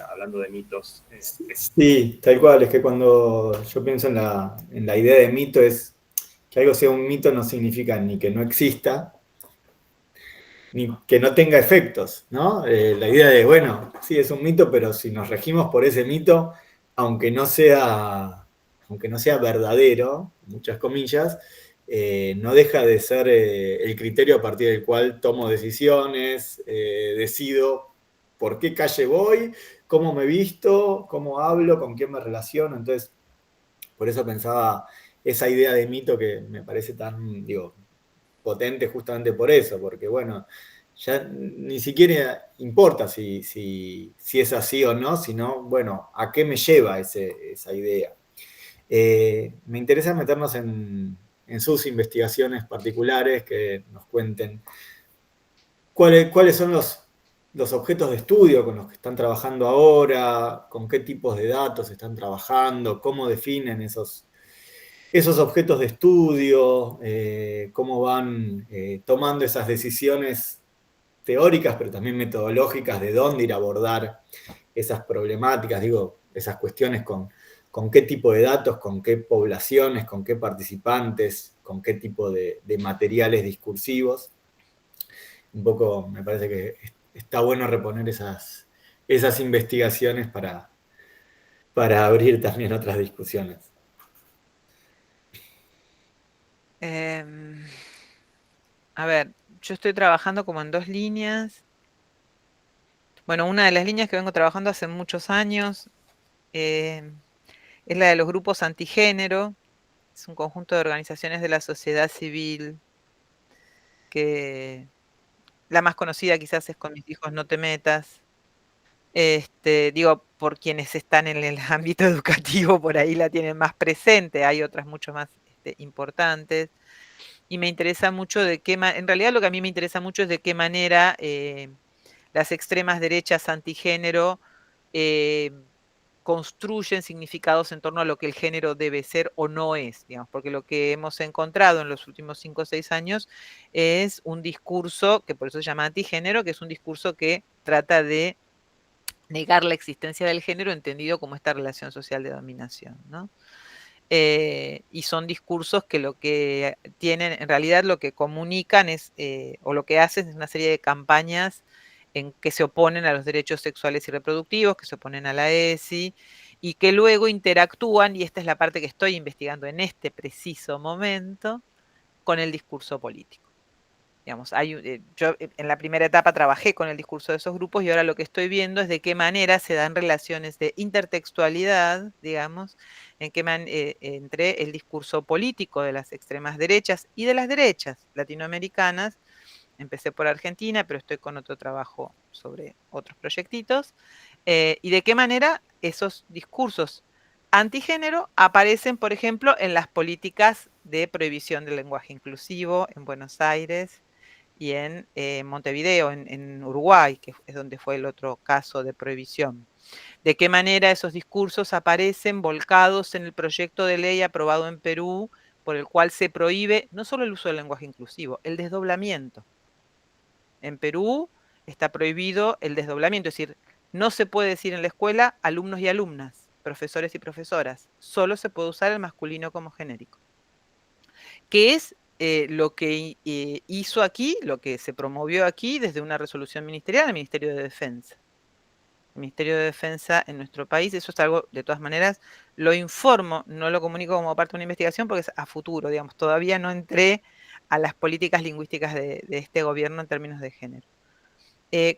S4: Hablando de mitos.
S1: Sí, tal cual, es que cuando yo pienso en la idea de mito, es que algo sea un mito no significa ni que no exista, ni que no tenga efectos, ¿no? La idea de, bueno, sí, es un mito, pero si nos regimos por ese mito, aunque no sea, aunque no sea verdadero, muchas comillas, no deja de ser el criterio a partir del cual tomo decisiones, decido por qué calle voy, cómo me visto, cómo hablo, con quién me relaciono. Entonces, por eso pensaba esa idea de mito que me parece tan, digo, potente justamente por eso, porque bueno, ya ni siquiera importa si es así o no, sino, bueno, ¿a qué me lleva esa idea? Me interesa meternos en sus investigaciones particulares, que nos cuenten cuáles son los objetos de estudio con los que están trabajando ahora, con qué tipos de datos están trabajando, cómo definen esos objetos de estudio, cómo van tomando esas decisiones teóricas, pero también metodológicas de dónde ir a abordar esas problemáticas, digo, esas cuestiones con qué tipo de datos, con qué poblaciones, con qué participantes, con qué tipo de materiales discursivos. Un poco me parece que está bueno reponer esas investigaciones para abrir también otras discusiones.
S3: A ver, yo estoy trabajando como en dos líneas. Bueno, una de las líneas que vengo trabajando hace muchos años es la de los grupos antigénero. Es un conjunto de organizaciones de la sociedad civil que la más conocida quizás es Con mis hijos no te metas. Digo, por quienes están en el ámbito educativo, por ahí la tienen más presente, hay otras mucho más importantes. Y me interesa mucho en realidad lo que a mí me interesa mucho es de qué manera las extremas derechas antigénero construyen significados en torno a lo que el género debe ser o no es, digamos, porque lo que hemos encontrado en los últimos 5 o 6 años es un discurso, que por eso se llama antigénero, que es un discurso que trata de negar la existencia del género entendido como esta relación social de dominación, ¿no? Y son discursos que lo que tienen, en realidad lo que comunican es, o lo que hacen es una serie de campañas en que se oponen a los derechos sexuales y reproductivos, que se oponen a la ESI, y que luego interactúan, y esta es la parte que estoy investigando en este preciso momento, con el discurso político. Digamos, yo en la primera etapa trabajé con el discurso de esos grupos y ahora lo que estoy viendo es de qué manera se dan relaciones de intertextualidad, digamos, entre el discurso político de las extremas derechas y de las derechas latinoamericanas. Empecé por Argentina, pero estoy con otro trabajo sobre otros proyectitos. Y de qué manera esos discursos antigénero aparecen, por ejemplo, en las políticas de prohibición del lenguaje inclusivo en Buenos Aires y en Montevideo, en Uruguay, que es donde fue el otro caso de prohibición. De qué manera esos discursos aparecen volcados en el proyecto de ley aprobado en Perú, por el cual se prohíbe no solo el uso del lenguaje inclusivo, el desdoblamiento. En Perú está prohibido el desdoblamiento, es decir, no se puede decir en la escuela alumnos y alumnas, profesores y profesoras, solo se puede usar el masculino como genérico. ¿Qué es lo que hizo aquí, lo que se promovió aquí desde una resolución ministerial del Ministerio de Defensa? El Ministerio de Defensa en nuestro país, eso es algo, de todas maneras, lo informo, no lo comunico como parte de una investigación porque es a futuro, digamos, todavía no entré a las políticas lingüísticas de este gobierno en términos de género.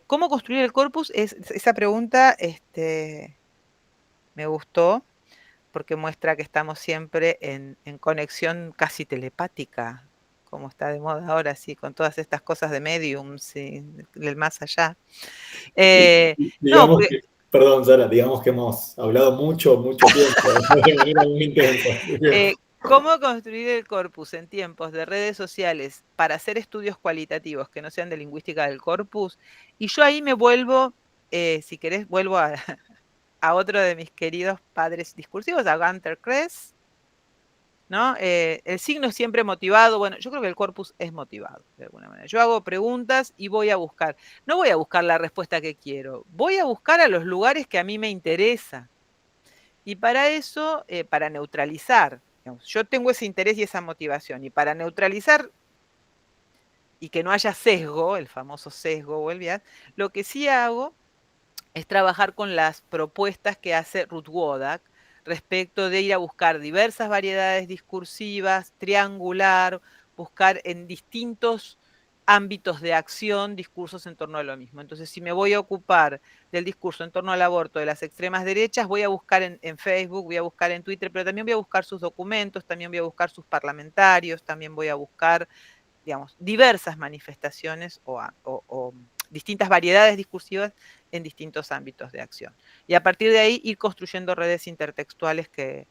S3: ¿Cómo construir el corpus? Esa pregunta me gustó porque muestra que estamos siempre en conexión casi telepática, como está de moda ahora, sí, con todas estas cosas de medium, sí, del más allá. No,
S1: Digamos que, perdón, Sara, digamos que hemos hablado mucho tiempo, de manera muy intensa.
S3: ¿Cómo construir el corpus en tiempos de redes sociales para hacer estudios cualitativos que no sean de lingüística del corpus? Y yo ahí me vuelvo, si querés, vuelvo a otro de mis queridos padres discursivos, a Gunter Kress, ¿no? El signo es siempre motivado. Bueno, yo creo que el corpus es motivado, de alguna manera. Yo hago preguntas y voy a buscar. No voy a buscar la respuesta que quiero, voy a buscar a los lugares que a mí me interesa. Y para eso, para neutralizar, digamos, yo tengo ese interés y esa motivación, y para neutralizar y que no haya sesgo, el famoso sesgo o el bias, lo que sí hago es trabajar con las propuestas que hace Ruth Wodak respecto de ir a buscar diversas variedades discursivas, triangular, buscar en distintos ámbitos de acción discursos en torno a lo mismo. Entonces, si me voy a ocupar del discurso en torno al aborto de las extremas derechas, voy a buscar en Facebook, voy a buscar en Twitter, pero también voy a buscar sus documentos, también voy a buscar sus parlamentarios, también voy a buscar, digamos, diversas manifestaciones o distintas variedades discursivas en distintos ámbitos de acción. Y a partir de ahí ir construyendo redes intertextuales que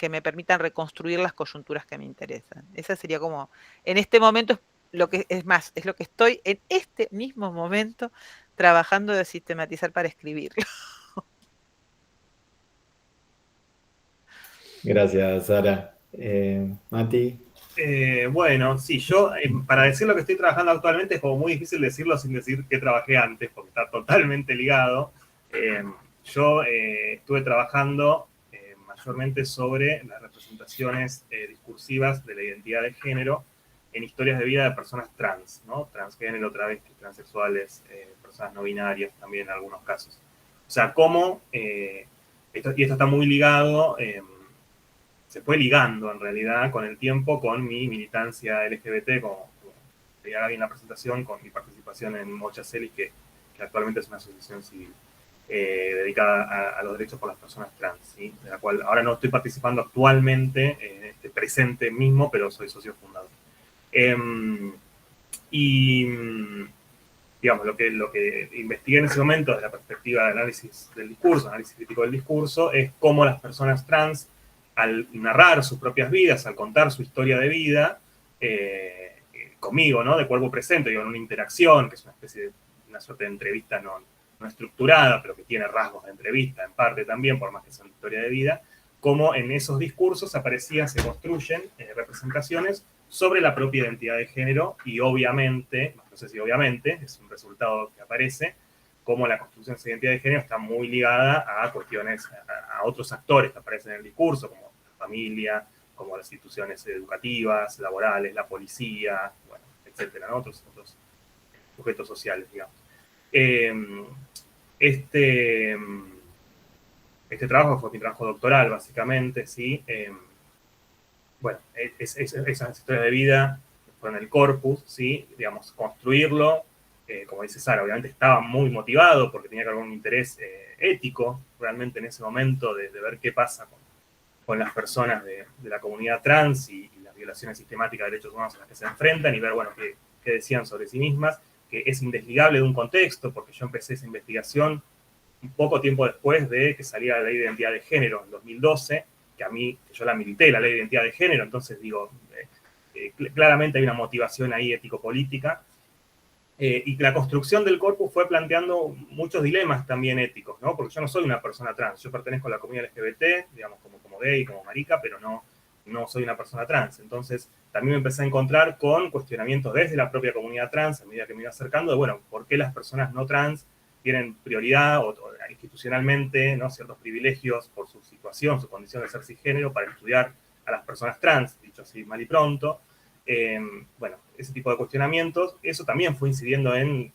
S3: me permitan reconstruir las coyunturas que me interesan. Esa sería como, en este momento, lo que es más, es lo que estoy en este mismo momento trabajando de sistematizar para escribirlo.
S1: Gracias, Sara. Mati.
S4: Bueno, sí, yo, para decir lo que estoy trabajando actualmente es como muy difícil decirlo sin decir que trabajé antes, porque está totalmente ligado. Yo estuve trabajando mayormente sobre las representaciones discursivas de la identidad de género en historias de vida de personas trans, ¿no? Transgénero, travestis, transexuales, personas no binarias también en algunos casos. O sea, cómo, y esto está muy ligado, se fue ligando en realidad con el tiempo con mi militancia LGBT, como veía Gaby en la presentación, con mi participación en Mocha Celis, que actualmente es una asociación civil dedicada a los derechos por las personas trans, ¿sí? De la cual ahora no estoy participando actualmente en este presente mismo, pero soy socio fundador. Y digamos, lo que investigué en ese momento desde la perspectiva de análisis del discurso, análisis crítico del discurso, es cómo las personas trans, al narrar sus propias vidas, al contar su historia de vida, conmigo, ¿no? De cuerpo presente, digo, en una interacción, que es una especie de, una suerte de entrevista no estructurada, pero que tiene rasgos de entrevista, en parte también, por más que sea una historia de vida, cómo en esos discursos aparecían, se construyen representaciones sobre la propia identidad de género y obviamente, no sé si obviamente, es un resultado que aparece, cómo la construcción de esa identidad de género está muy ligada a cuestiones, a otros actores que aparecen en el discurso, como la familia, como las instituciones educativas, laborales, la policía, bueno, etcétera, ¿no? Otros sujetos sociales, digamos. Este trabajo fue mi trabajo doctoral, básicamente, ¿sí? Bueno, esas historias de vida fueron el corpus, ¿sí? Digamos, construirlo, como dice Sara, obviamente estaba muy motivado porque tenía algún interés ético realmente en ese momento de ver qué pasa con las personas de la comunidad trans y las violaciones sistemáticas de derechos humanos a las que se enfrentan y ver, bueno, qué decían sobre sí mismas, que es indesligable de un contexto, porque yo empecé esa investigación un poco tiempo después de que saliera la ley de identidad de género en 2012, que yo la milité, la ley de identidad de género, entonces digo, claramente hay una motivación ahí ético-política, y la construcción del corpus fue planteando muchos dilemas también éticos, ¿no? Porque yo no soy una persona trans, yo pertenezco a la comunidad LGBT, digamos, como gay, como marica, pero no soy una persona trans. Entonces, también me empecé a encontrar con cuestionamientos desde la propia comunidad trans, a medida que me iba acercando, de, bueno, ¿por qué las personas no trans tienen prioridad o institucionalmente, ¿no? Ciertos privilegios por su situación, su condición de ser cisgénero para estudiar a las personas trans, dicho así mal y pronto? Bueno, ese tipo de cuestionamientos, eso también fue incidiendo en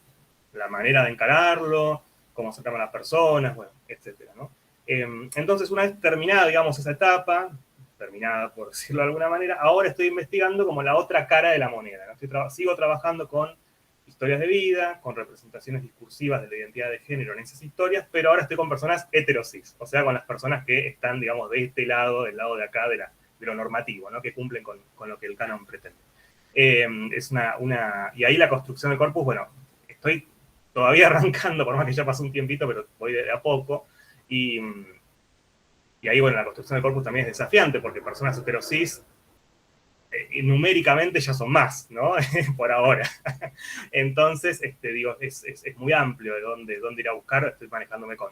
S4: la manera de encararlo, cómo se tratan las personas, bueno, etcétera, ¿no? Entonces, una vez terminada, digamos, esa etapa, terminada por decirlo de alguna manera, ahora estoy investigando como la otra cara de la moneda, ¿no? Sigo trabajando con historias de vida, con representaciones discursivas de la identidad de género en esas historias, pero ahora estoy con personas heterosis, o sea, con las personas que están, digamos, de este lado, del lado de acá, de lo normativo, ¿no? Que cumplen con lo que el canon pretende. Es y ahí la construcción del corpus, bueno, estoy todavía arrancando, por más que ya pasó un tiempito, pero voy de a poco, y ahí, bueno, la construcción del corpus también es desafiante, porque personas heterosis numéricamente ya son más, ¿no? Por ahora. Entonces, digo, es muy amplio de dónde ir a buscar, estoy manejándome con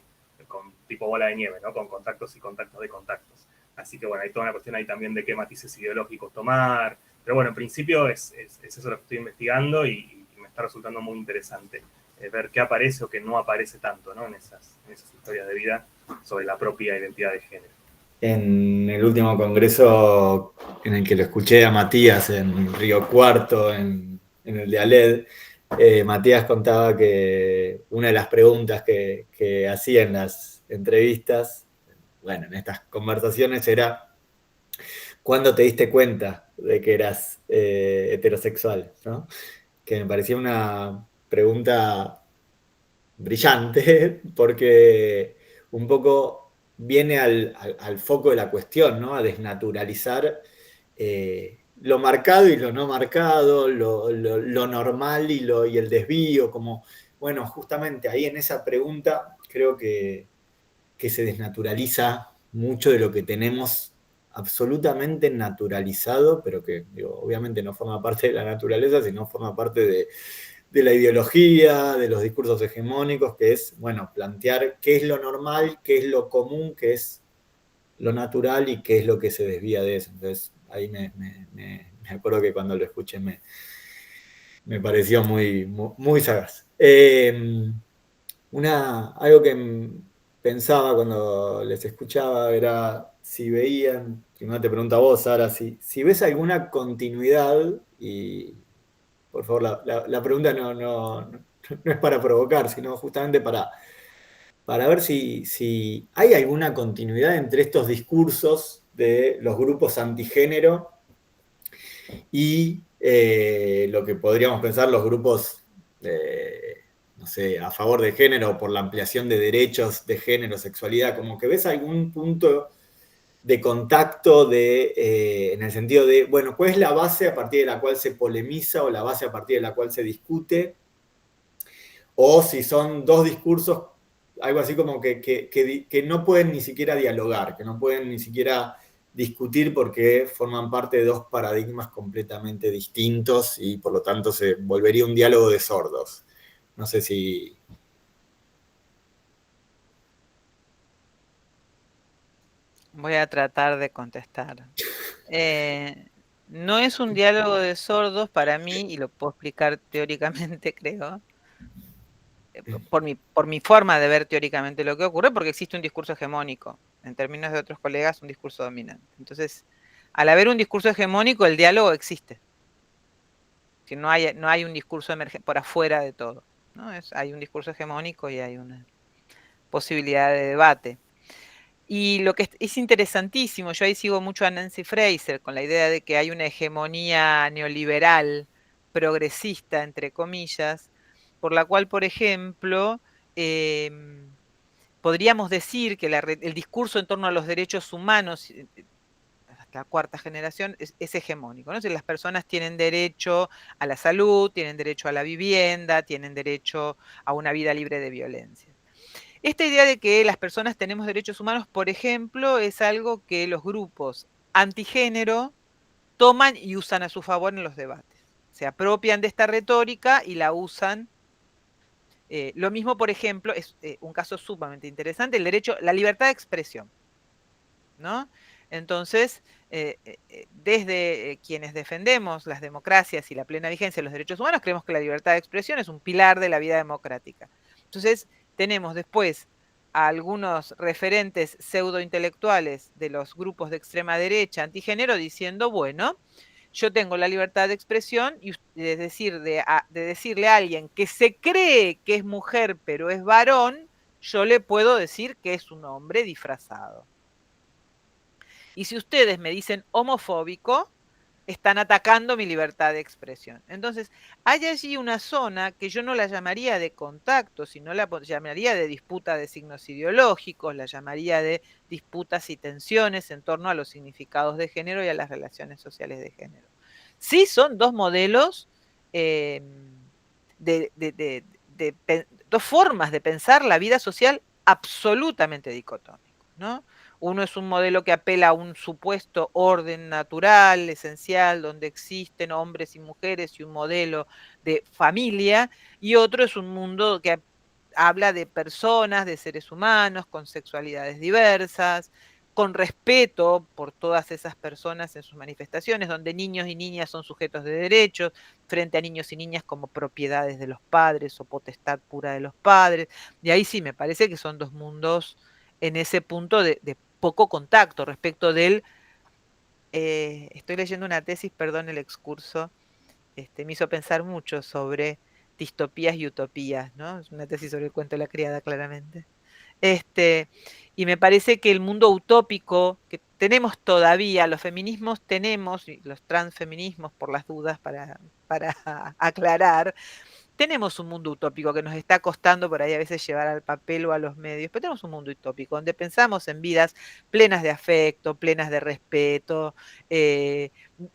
S4: tipo bola de nieve, ¿no? Con contactos y contactos de contactos. Así que bueno, hay toda una cuestión ahí también de qué matices ideológicos tomar. Pero bueno, en principio es eso lo que estoy investigando y me está resultando muy interesante ver qué aparece o qué no aparece tanto, ¿no? En esas historias de vida sobre la propia identidad de género.
S1: En el último congreso en el que lo escuché a Matías en Río Cuarto, en el de ALED, Matías contaba que una de las preguntas que hacía en las entrevistas, bueno, en estas conversaciones era ¿cuándo te diste cuenta de que eras heterosexual? ¿No? Que me parecía una pregunta brillante porque un poco viene al foco de la cuestión, ¿no? A desnaturalizar lo marcado y lo no marcado, lo normal y el desvío, como, bueno, justamente ahí en esa pregunta creo que se desnaturaliza mucho de lo que tenemos absolutamente naturalizado, pero que digo, obviamente no forma parte de la naturaleza, sino forma parte de la ideología, de los discursos hegemónicos, que es, bueno, plantear qué es lo normal, qué es lo común, qué es lo natural y qué es lo que se desvía de eso. Entonces, ahí me acuerdo que cuando lo escuché me pareció muy, muy, muy sagaz. Algo que pensaba cuando les escuchaba era si veían, primero te pregunto a vos, Sara, si ves alguna continuidad, y por favor, la pregunta no es para provocar, sino justamente para ver si hay alguna continuidad entre estos discursos de los grupos antigénero y lo que podríamos pensar los grupos, no sé, a favor de género o por la ampliación de derechos de género, sexualidad, como que ves algún punto de contacto en el sentido de, bueno, ¿cuál es la base a partir de la cual se polemiza o la base a partir de la cual se discute? O si son dos discursos, algo así como que no pueden ni siquiera dialogar, que no pueden ni siquiera discutir porque forman parte de dos paradigmas completamente distintos y por lo tanto se volvería un diálogo de sordos. No sé si...
S3: Voy a tratar de contestar. No es un diálogo de sordos para mí, y lo puedo explicar teóricamente, creo, por mi forma de ver teóricamente lo que ocurre, porque existe un discurso hegemónico. En términos de otros colegas, un discurso dominante. Entonces, al haber un discurso hegemónico, el diálogo existe. Que no hay un discurso por afuera de todo, ¿no? Hay un discurso hegemónico y hay una posibilidad de debate. Y lo que es interesantísimo, yo ahí sigo mucho a Nancy Fraser con la idea de que hay una hegemonía neoliberal, progresista, entre comillas, por la cual, por ejemplo, podríamos decir que el discurso en torno a los derechos humanos, hasta la cuarta generación, es hegemónico, ¿no? Las personas tienen derecho a la salud, tienen derecho a la vivienda, tienen derecho a una vida libre de violencia. Esta idea de que las personas tenemos derechos humanos, por ejemplo, es algo que los grupos antigénero toman y usan a su favor en los debates. Se apropian de esta retórica y la usan. Lo mismo, por ejemplo, es un caso sumamente interesante, la libertad de expresión, ¿no? Entonces, desde quienes defendemos las democracias y la plena vigencia de los derechos humanos, creemos que la libertad de expresión es un pilar de la vida democrática. Entonces, tenemos después a algunos referentes pseudointelectuales de los grupos de extrema derecha antigénero diciendo, bueno, yo tengo la libertad de expresión y de decirle a alguien que se cree que es mujer pero es varón, yo le puedo decir que es un hombre disfrazado. Y si ustedes me dicen homofóbico, están atacando mi libertad de expresión. Entonces, hay allí una zona que yo no la llamaría de contacto, sino la llamaría de disputa de signos ideológicos, la llamaría de disputas y tensiones en torno a los significados de género y a las relaciones sociales de género. Sí son dos modelos, dos formas de pensar la vida social absolutamente dicotómicos, ¿no? Uno es un modelo que apela a un supuesto orden natural, esencial, donde existen hombres y mujeres y un modelo de familia, y otro es un mundo que habla de personas, de seres humanos, con sexualidades diversas, con respeto por todas esas personas en sus manifestaciones, donde niños y niñas son sujetos de derechos, frente a niños y niñas como propiedades de los padres o potestad pura de los padres. Y ahí sí me parece que son dos mundos en ese punto de poco contacto respecto del... estoy leyendo una tesis, perdón el excurso, me hizo pensar mucho sobre distopías y utopías, ¿no? Es una tesis sobre el cuento de la criada, claramente. Y me parece que el mundo utópico que tenemos todavía, los feminismos tenemos, y los transfeminismos por las dudas para aclarar, tenemos un mundo utópico que nos está costando por ahí a veces llevar al papel o a los medios, pero tenemos un mundo utópico donde pensamos en vidas plenas de afecto, plenas de respeto,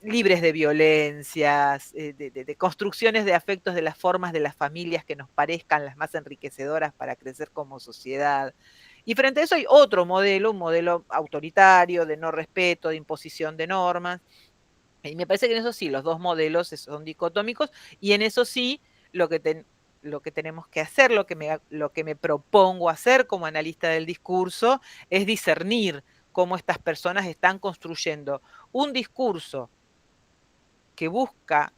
S3: libres de violencias, de construcciones de afectos de las formas de las familias que nos parezcan las más enriquecedoras para crecer como sociedad. Y frente a eso hay otro modelo, un modelo autoritario, de no respeto, de imposición de normas. Y me parece que en eso sí, los dos modelos son dicotómicos, y en eso sí, lo que tenemos que hacer, lo que me propongo hacer como analista del discurso, es discernir cómo estas personas están construyendo un discurso que busca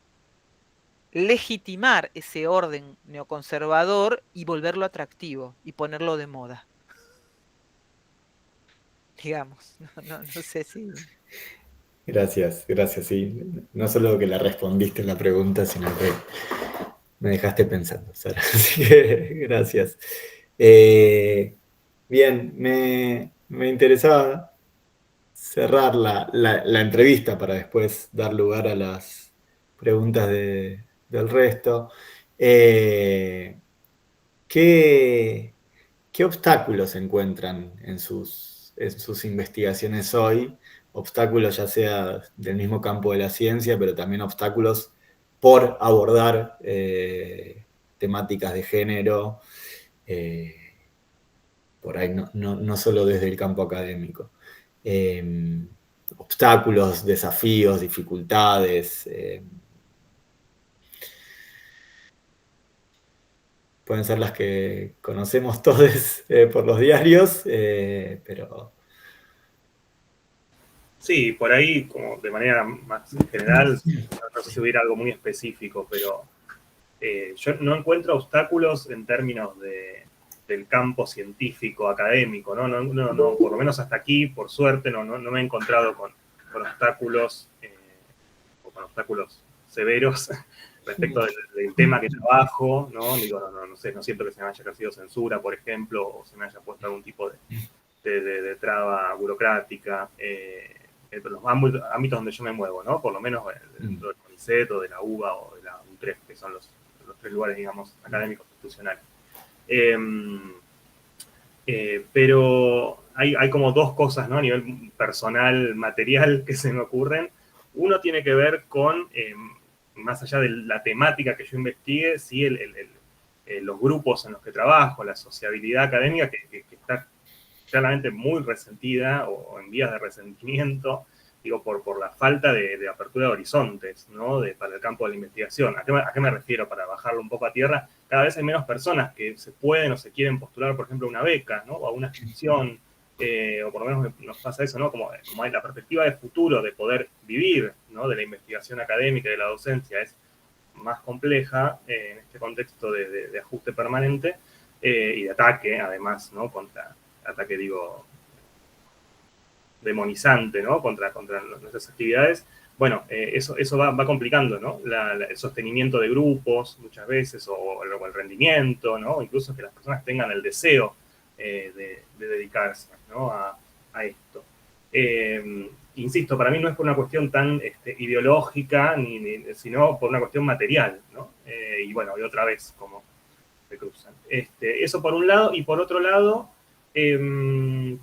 S3: legitimar ese orden neoconservador y volverlo atractivo y ponerlo de moda. Digamos, no sé si...
S1: Gracias, sí. No solo que la respondiste en la pregunta, sino que me dejaste pensando, Sara. Así que gracias. Bien, me interesaba cerrar la entrevista para después dar lugar a las preguntas del resto. ¿Qué, qué obstáculos encuentran en sus investigaciones hoy? Obstáculos ya sea del mismo campo de la ciencia, pero también obstáculos por abordar temáticas de género, eh, por ahí no solo desde el campo académico. Obstáculos, desafíos, dificultades. Pueden ser las que conocemos todos por los diarios, pero...
S4: Sí, por ahí, como de manera más general, no sé si hubiera algo muy específico, pero yo no encuentro obstáculos en términos del campo científico, académico, ¿no? No, por lo menos hasta aquí, por suerte, no me he encontrado con obstáculos o con obstáculos severos respecto del tema que trabajo, ¿no? Digo, no sé, no siento que se me haya ejercido censura, por ejemplo, o se me haya puesto algún tipo de traba burocrática, en los ámbitos donde yo me muevo, ¿no? Por lo menos dentro del CONICET o de la UBA o de la UNTREF, que son los tres lugares, digamos, académicos institucionales. Pero hay como dos cosas, ¿no? A nivel personal, material, que se me ocurren. Uno tiene que ver con, más allá de la temática que yo investigue, sí, los grupos en los que trabajo, la sociabilidad académica que está claramente muy resentida o en vías de resentimiento, digo, por la falta de apertura de horizontes, ¿no? Para el campo de la investigación. ¿A qué me refiero? Para bajarlo un poco a tierra, cada vez hay menos personas que se pueden o se quieren postular, por ejemplo, a una beca, ¿no? O a una inscripción, o por lo menos nos pasa eso, ¿no? Como hay la perspectiva de futuro de poder vivir, ¿no? De la investigación académica y de la docencia es más compleja en este contexto de ajuste permanente y de ataque, además, ¿no? Ataque, digo, demonizante, ¿no? Contra nuestras actividades. Bueno, eso va complicando, ¿no? El sostenimiento de grupos, muchas veces, o el rendimiento, ¿no? Incluso que las personas tengan el deseo de dedicarse, ¿no? a esto. Insisto, para mí no es por una cuestión tan ideológica, sino por una cuestión material, ¿no? Y bueno, y otra vez, como se cruzan. Eso por un lado, y por otro lado, una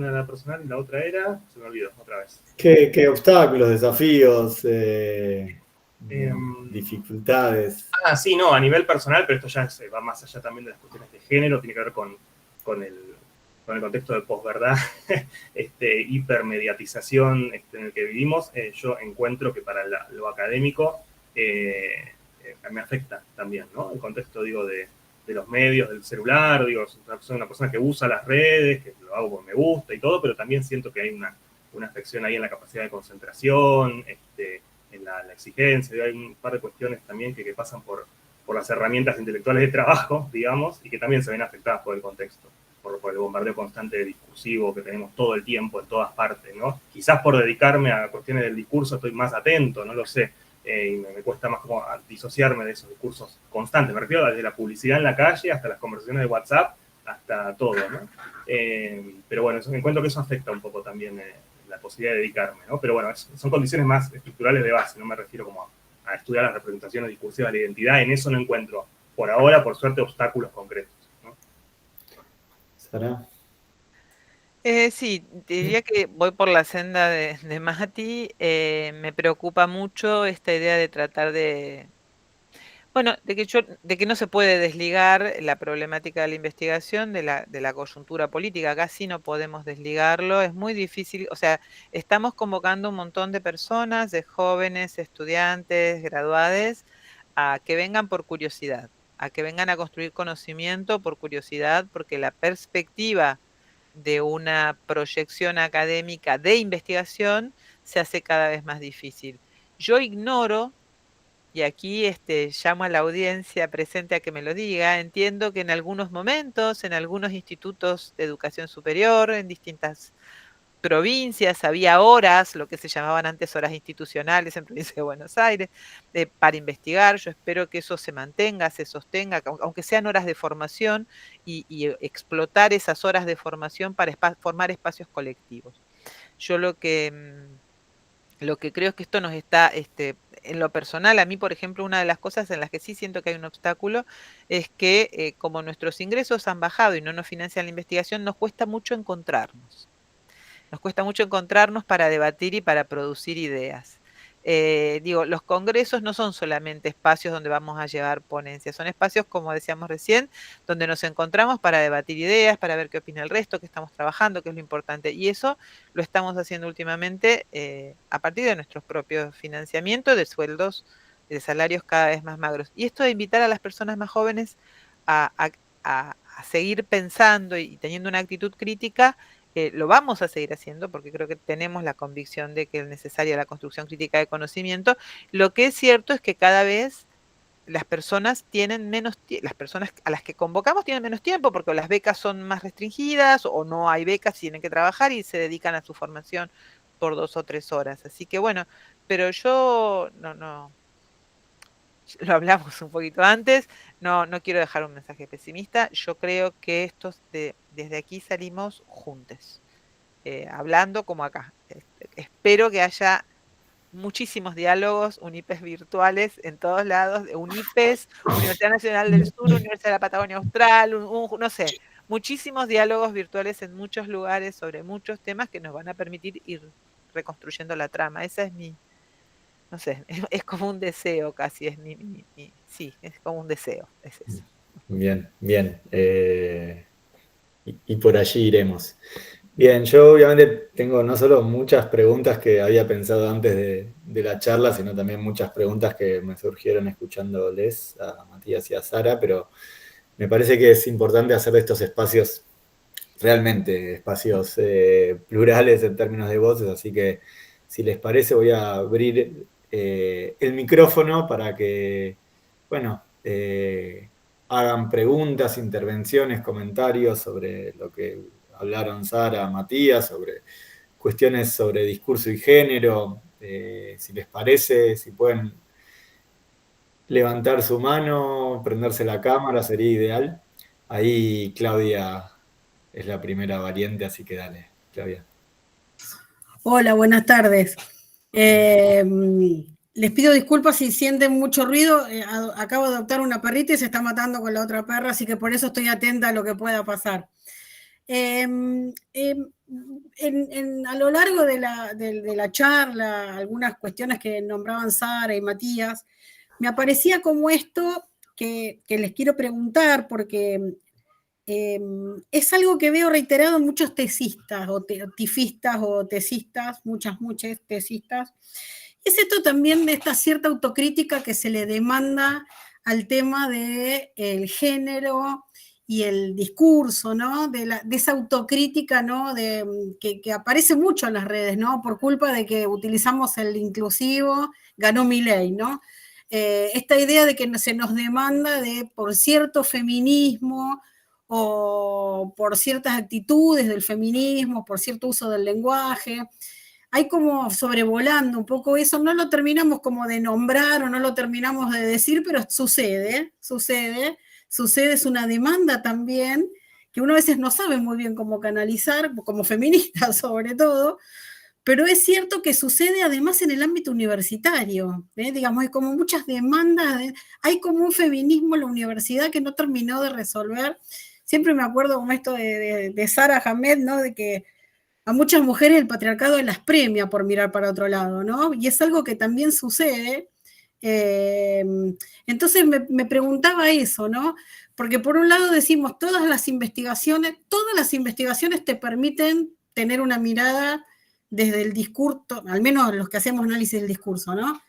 S4: era personal y la otra era, se me olvidó otra vez.
S1: ¿Qué obstáculos, desafíos, dificultades?
S4: Sí, no, a nivel personal, pero esto ya va más allá también de las cuestiones de género, tiene que ver con el contexto de posverdad, hipermediatización en el que vivimos. Yo encuentro que para lo académico me afecta también, ¿no? El contexto, digo, de los medios, del celular, digo, soy una persona que usa las redes, que lo hago porque me gusta y todo, pero también siento que hay una afección ahí en la capacidad de concentración, en la exigencia, hay un par de cuestiones también que pasan por las herramientas intelectuales de trabajo, digamos, y que también se ven afectadas por el contexto, por el bombardeo constante discursivo que tenemos todo el tiempo, en todas partes, ¿no? Quizás por dedicarme a cuestiones del discurso estoy más atento, no lo sé, y me cuesta más como disociarme de esos discursos constantes, me refiero desde la publicidad en la calle hasta las conversaciones de WhatsApp, hasta todo, ¿no? Pero bueno, encuentro que eso afecta un poco también la posibilidad de dedicarme, ¿no? Pero bueno, son condiciones más estructurales de base, no me refiero como a estudiar las representaciones discursivas de la identidad, en eso no encuentro, por ahora, por suerte, obstáculos concretos, ¿no?
S1: ¿Sara?
S3: Sí, diría que voy por la senda de Mati. Me preocupa mucho esta idea de tratar de, bueno, de que no se puede desligar la problemática de la investigación de la coyuntura política. Acá sí no podemos desligarlo, es muy difícil. O sea, estamos convocando un montón de personas, de jóvenes, estudiantes, graduados, a que vengan por curiosidad, a que vengan a construir conocimiento por curiosidad, porque la perspectiva de una proyección académica de investigación se hace cada vez más difícil. Yo ignoro, y aquí llamo a la audiencia presente a que me lo diga, entiendo que en algunos momentos, en algunos institutos de educación superior, en distintas provincias, había horas, lo que se llamaban antes horas institucionales en provincia de Buenos Aires, para investigar. Yo espero que eso se mantenga, se sostenga, aunque sean horas de formación, y explotar esas horas de formación para formar espacios colectivos. Yo lo que creo es que esto nos está, en lo personal, a mí, por ejemplo, una de las cosas en las que sí siento que hay un obstáculo es que como nuestros ingresos han bajado y no nos financian la investigación, nos cuesta mucho encontrarnos. Nos cuesta mucho encontrarnos para debatir y para producir ideas. Digo, los congresos no son solamente espacios donde vamos a llevar ponencias, son espacios, como decíamos recién, donde nos encontramos para debatir ideas, para ver qué opina el resto, qué estamos trabajando, qué es lo importante. Y eso lo estamos haciendo últimamente a partir de nuestros propios financiamientos, de sueldos, de salarios cada vez más magros. Y esto de invitar a las personas más jóvenes a, a seguir pensando y teniendo una actitud crítica, lo vamos a seguir haciendo porque creo que tenemos la convicción de que es necesaria la construcción crítica de conocimiento. Lo que es cierto es que cada vez las personas tienen menos tiempo, las personas a las que convocamos tienen menos tiempo porque las becas son más restringidas o no hay becas, tienen que trabajar y se dedican a su formación por 2 o 3 horas. Así que bueno, pero yo no lo hablamos un poquito antes, no quiero dejar un mensaje pesimista. Yo creo que desde aquí salimos juntos, hablando como acá. Espero que haya muchísimos diálogos, UNIPES virtuales en todos lados, UNIPES, Universidad Nacional del Sur, Universidad de la Patagonia Austral, no sé, muchísimos diálogos virtuales en muchos lugares sobre muchos temas que nos van a permitir ir reconstruyendo la trama. Esa es no sé, es como un deseo casi, sí, es como un deseo, es eso.
S1: Bien, bien. Y por allí iremos. Bien, yo obviamente tengo no solo muchas preguntas que había pensado antes de la charla, sino también muchas preguntas que me surgieron escuchándoles a Matías y a Sara, pero me parece que es importante hacer de estos espacios realmente espacios plurales en términos de voces, así que si les parece voy a abrir el micrófono para que, bueno, hagan preguntas, intervenciones, comentarios sobre lo que hablaron Sara, Matías, sobre cuestiones sobre discurso y género. Si les parece, si pueden levantar su mano, prenderse la cámara, sería ideal. Ahí Claudia es la primera variante, así que dale, Claudia.
S5: Hola, buenas tardes. Les pido disculpas si sienten mucho ruido. Acabo de adoptar una perrita y se está matando con la otra perra, así que por eso estoy atenta a lo que pueda pasar. A lo largo de la charla, algunas cuestiones que nombraban Sara y Matías, me aparecía como esto que les quiero preguntar, porque es algo que veo reiterado en muchos tesistas, o tifistas, o tesistas, muchas tesistas. Es esto también de esta cierta autocrítica que se le demanda al tema del género y el discurso, ¿no? De esa autocrítica, ¿no? Que aparece mucho en las redes, ¿no? Por culpa de que utilizamos el inclusivo, ganó Milei, ¿no? Esta idea de que se nos demanda por cierto feminismo o por ciertas actitudes del feminismo, por cierto uso del lenguaje. Hay como sobrevolando un poco eso, no lo terminamos como de nombrar o no lo terminamos de decir, pero sucede, es una demanda también que uno a veces no sabe muy bien cómo canalizar, como feminista sobre todo, pero es cierto que sucede además en el ámbito universitario, digamos, hay como muchas demandas, hay como un feminismo en la universidad que no terminó de resolver. Siempre me acuerdo como esto de Sara Hamed, ¿no? De que a muchas mujeres el patriarcado las premia por mirar para otro lado, ¿no? Y es algo que también sucede. Entonces me preguntaba eso, ¿no? Porque por un lado decimos, todas las investigaciones te permiten tener una mirada desde el discurso, al menos los que hacemos análisis del discurso, ¿no?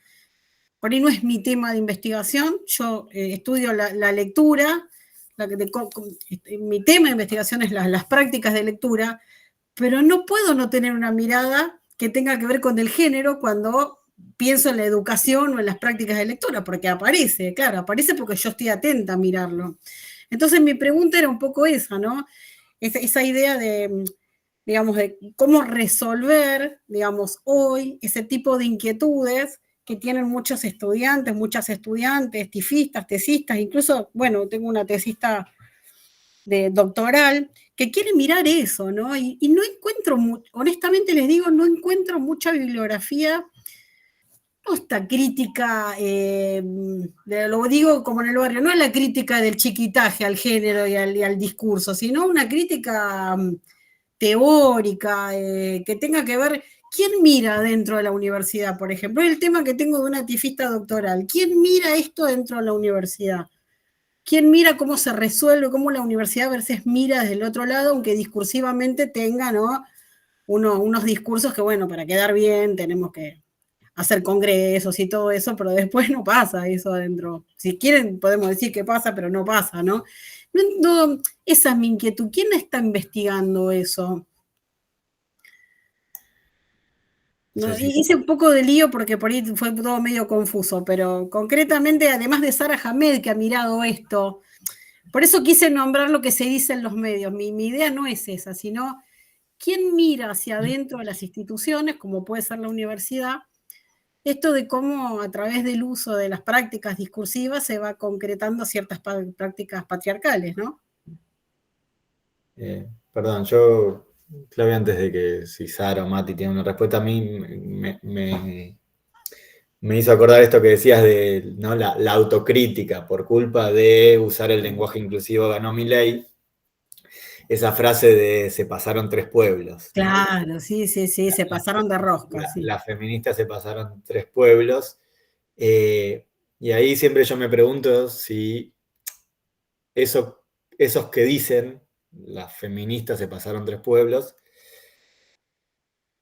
S5: Por ahí no es mi tema de investigación, yo estudio la lectura, mi tema de investigación es las prácticas de lectura, pero no puedo no tener una mirada que tenga que ver con el género cuando pienso en la educación o en las prácticas de lectura, porque aparece porque yo estoy atenta a mirarlo. Entonces mi pregunta era un poco esa, ¿no? Esa idea digamos, de cómo resolver, digamos, hoy ese tipo de inquietudes que tienen muchos estudiantes, muchas estudiantes, tifistas, tesistas, incluso, bueno, tengo una tesista de doctoral, que quiere mirar eso, ¿no? Y no encuentro, honestamente les digo, no encuentro mucha bibliografía, no esta crítica, lo digo como en el barrio, no es la crítica del chiquitaje al género y al discurso, sino una crítica teórica, que tenga que ver, ¿quién mira dentro de la universidad, por ejemplo? Es el tema que tengo de una tifista doctoral, ¿quién mira esto dentro de la universidad? ¿Quién mira cómo se resuelve, cómo la universidad a veces mira desde el otro lado, aunque discursivamente tenga, ¿no? unos discursos que, bueno, para quedar bien tenemos que hacer congresos y todo eso, pero después no pasa eso adentro. Si quieren podemos decir que pasa, pero no pasa, ¿no? Esa es mi inquietud. ¿Quién está investigando eso? No, hice un poco de lío porque por ahí fue todo medio confuso, pero concretamente, además de Sara Hamed, que ha mirado esto, por eso quise nombrar lo que se dice en los medios. Mi idea no es esa, sino quién mira hacia adentro de las instituciones, como puede ser la universidad, esto de cómo a través del uso de las prácticas discursivas se va concretando ciertas prácticas patriarcales, ¿no?
S1: Perdón, yo, Claudia, antes de que si Sara o Mati tienen una respuesta, a mí me hizo acordar esto que decías de, ¿no? la autocrítica por culpa de usar el lenguaje inclusivo ganó Milei. Esa frase de se pasaron 3 pueblos.
S5: Claro, ¿no? Sí, se pasaron de rosca. Sí.
S1: Las feministas se pasaron 3 pueblos. Y ahí siempre yo me pregunto si esos que dicen, las feministas se pasaron 3 pueblos,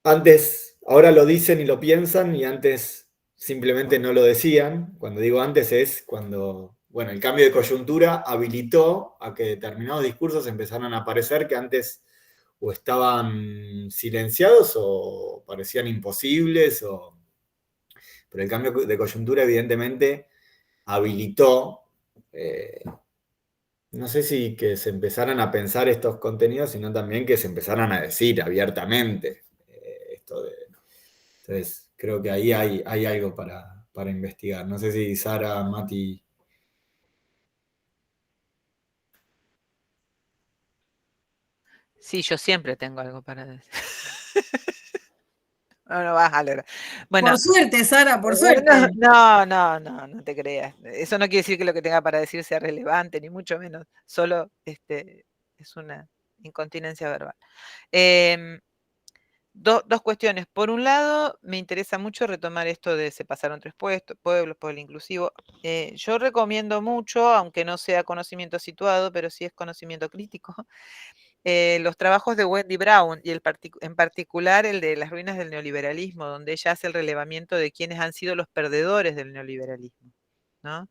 S1: antes, ahora lo dicen y lo piensan y antes simplemente no lo decían. Cuando digo antes es cuando, bueno, el cambio de coyuntura habilitó a que determinados discursos empezaran a aparecer que antes o estaban silenciados o parecían imposibles, pero el cambio de coyuntura evidentemente habilitó, no sé si que se empezaran a pensar estos contenidos, sino también que se empezaran a decir abiertamente esto de... Entonces, creo que ahí hay algo para investigar. No sé si Sara, Mati...
S3: Sí, yo siempre tengo algo para decir. No vas a leer. Bueno,
S5: por suerte, Sara, por suerte.
S3: No te creas. Eso no quiere decir que lo que tenga para decir sea relevante, ni mucho menos. Solo es una incontinencia verbal. Dos cuestiones. Por un lado, me interesa mucho retomar esto de se pasaron 3 pueblos por el inclusivo. Yo recomiendo mucho, aunque no sea conocimiento situado, pero sí es conocimiento crítico, los trabajos de Wendy Brown y en particular el de Las ruinas del neoliberalismo, donde ella hace el relevamiento de quiénes han sido los perdedores del neoliberalismo, ¿no?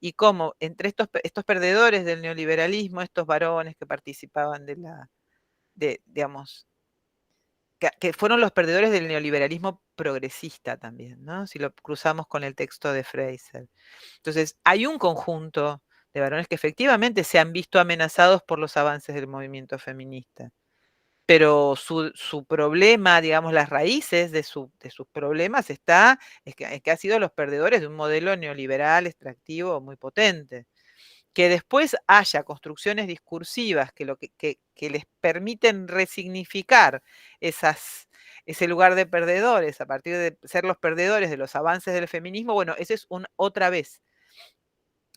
S3: y cómo entre estos perdedores del neoliberalismo, estos varones que participaban digamos, que fueron los perdedores del neoliberalismo progresista también, ¿no? Si lo cruzamos con el texto de Fraser. Entonces, hay un conjunto de varones que efectivamente se han visto amenazados por los avances del movimiento feminista. Pero su problema, digamos, las raíces de sus problemas es que han sido los perdedores de un modelo neoliberal extractivo muy potente. Que después haya construcciones discursivas que les permiten resignificar ese lugar de perdedores a partir de ser los perdedores de los avances del feminismo, bueno, ese es otra vez,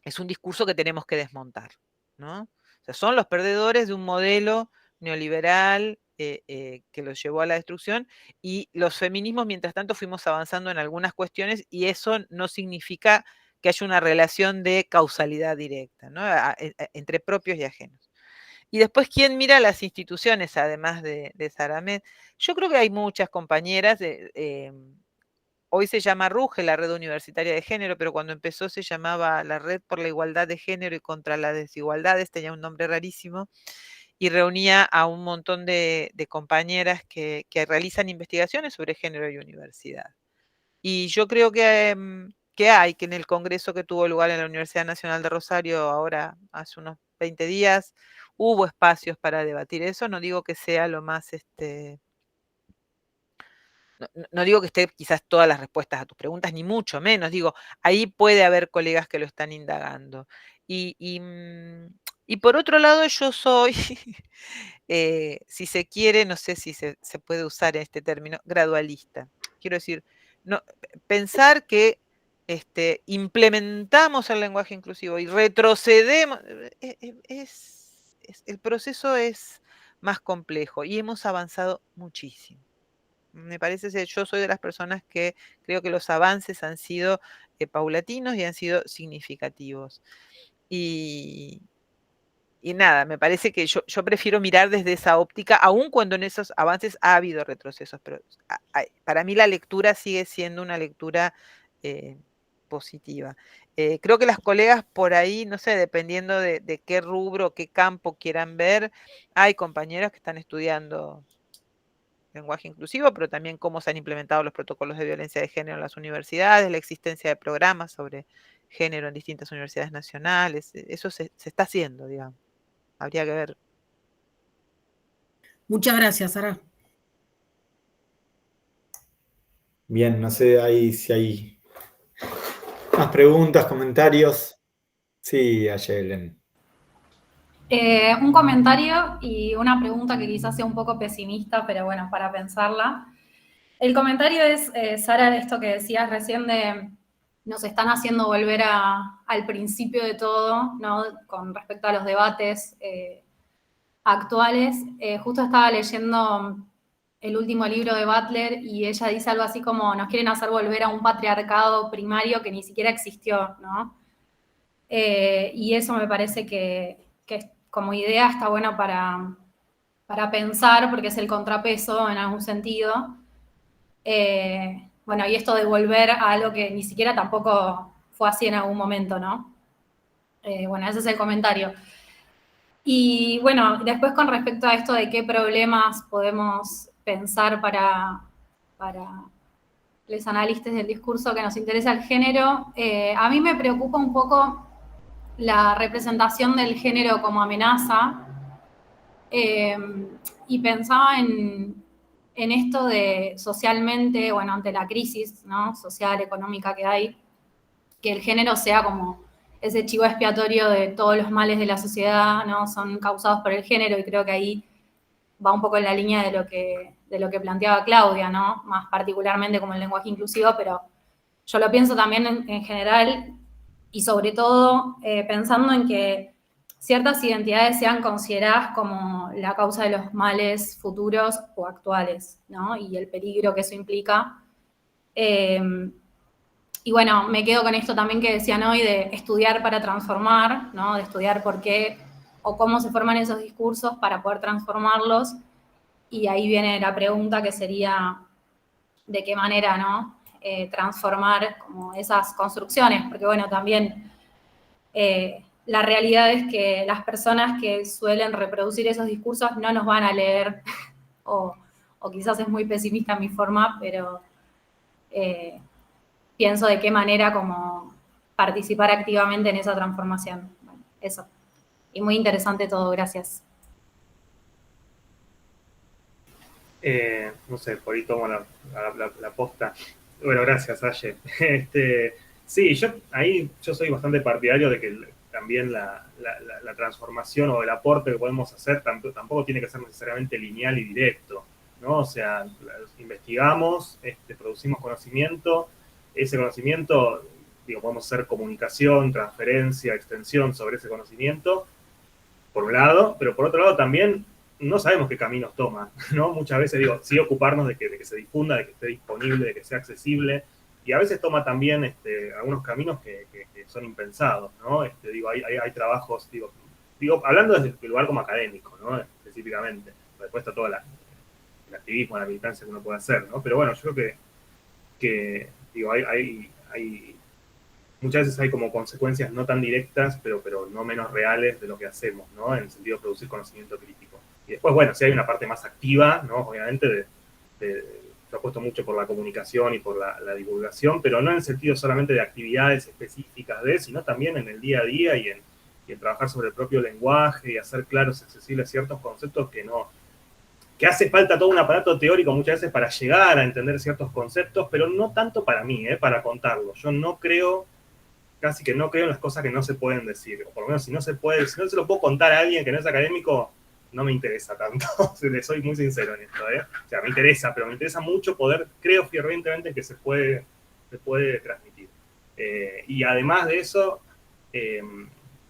S3: es un discurso que tenemos que desmontar, ¿no? O sea, son los perdedores de un modelo neoliberal que los llevó a la destrucción, y los feminismos, mientras tanto, fuimos avanzando en algunas cuestiones, y eso no significa que haya una relación de causalidad directa, ¿no? Entre propios y ajenos. Y después, ¿quién mira las instituciones, además de Saramet? Yo creo que hay muchas compañeras. Hoy se llama RUGE, la Red Universitaria de Género, pero cuando empezó se llamaba la Red por la Igualdad de Género y contra las Desigualdades, tenía un nombre rarísimo, y reunía a un montón de compañeras que realizan investigaciones sobre género y universidad. Y yo creo que en el congreso que tuvo lugar en la Universidad Nacional de Rosario, ahora hace unos 20 días, hubo espacios para debatir eso. No digo que sea lo más, no digo que esté quizás todas las respuestas a tus preguntas, ni mucho menos. Digo, ahí puede haber colegas que lo están indagando. Y por otro lado, yo soy, si se quiere, no sé si se puede usar este término, gradualista. Quiero decir, no, pensar que implementamos el lenguaje inclusivo y retrocedemos, el proceso es más complejo y hemos avanzado muchísimo. Me parece que yo soy de las personas que creo que los avances han sido paulatinos y han sido significativos. Y nada, me parece que yo prefiero mirar desde esa óptica, aun cuando en esos avances ha habido retrocesos, pero para mí la lectura sigue siendo una lectura positiva. Creo que las colegas por ahí, no sé, dependiendo de qué rubro, qué campo quieran ver, hay compañeros que están estudiando lenguaje inclusivo, pero también cómo se han implementado los protocolos de violencia de género en las universidades, la existencia de programas sobre género en distintas universidades nacionales. Eso se está haciendo, digamos. Habría que ver.
S5: Muchas gracias, Sara.
S1: Bien, no sé si hay más preguntas, comentarios. Sí, Ayelen.
S2: Un comentario y una pregunta que quizás sea un poco pesimista, pero bueno, para pensarla. El comentario es, Sara, esto que decías recién de nos están haciendo volver al principio de todo, ¿no? Con respecto a los debates actuales. Justo estaba leyendo el último libro de Butler y ella dice algo así como nos quieren hacer volver a un patriarcado primario que ni siquiera existió, ¿no? Y eso me parece que como idea está bueno para pensar, porque es el contrapeso en algún sentido. Bueno, y esto de volver a algo que ni siquiera tampoco fue así en algún momento, ¿no? Bueno, ese es el comentario. Y bueno, después con respecto a esto de qué problemas podemos pensar para los analistas del discurso que nos interesa el género, a mí me preocupa un poco la representación del género como amenaza, y pensaba en esto de socialmente, bueno, ante la crisis, ¿no?, social, económica que hay, que el género sea como ese chivo expiatorio de todos los males de la sociedad, ¿no?, son causados por el género, y creo que ahí va un poco en la línea de lo que planteaba Claudia, ¿no?, más particularmente como el lenguaje inclusivo, pero yo lo pienso también en general, y sobre todo pensando en que ciertas identidades sean consideradas como la causa de los males futuros o actuales, ¿no?, y el peligro que eso implica. Y bueno, me quedo con esto también que decían hoy de estudiar para transformar, ¿no?, de estudiar por qué o cómo se forman esos discursos para poder transformarlos. Y ahí viene la pregunta que sería de qué manera, ¿no?, transformar como esas construcciones, porque bueno, también la realidad es que las personas que suelen reproducir esos discursos no nos van a leer, o quizás es muy pesimista mi forma, pero pienso de qué manera como participar activamente en esa transformación. Bueno, eso. Y muy interesante todo, gracias.
S4: No sé, por ahí tomo la posta. Bueno, gracias, Aye. Sí, yo soy bastante partidario de que también la transformación o el aporte que podemos hacer tampoco tiene que ser necesariamente lineal y directo, ¿no? O sea, investigamos, producimos conocimiento, ese conocimiento, podemos hacer comunicación, transferencia, extensión sobre ese conocimiento, por un lado, pero por otro lado también no sabemos qué caminos toma, ¿no? Muchas veces, sí ocuparnos de que se difunda, de que esté disponible, de que sea accesible, y a veces toma también algunos caminos que son impensados, ¿no? Hay trabajos, hablando desde el lugar como académico, ¿no? Específicamente. Después está todo el activismo, la militancia que uno puede hacer, ¿no? Pero bueno, yo creo que muchas veces hay como consecuencias no tan directas, pero no menos reales de lo que hacemos, ¿no? En el sentido de producir conocimiento crítico. Y después, bueno, sí hay una parte más activa, ¿no? Obviamente, yo apuesto mucho por la comunicación y por la divulgación, pero no en el sentido solamente de actividades específicas sino también en el día a día y en trabajar sobre el propio lenguaje y hacer claros y accesibles ciertos conceptos que hace falta todo un aparato teórico muchas veces para llegar a entender ciertos conceptos, pero no tanto para mí, para contarlos. Yo casi que no creo en las cosas que no se pueden decir, o por lo menos si no se lo puedo contar a alguien que no es académico, no me interesa tanto, soy muy sincero en esto, O sea, me interesa, pero me interesa mucho creo fervientemente que se puede transmitir. Y además de eso,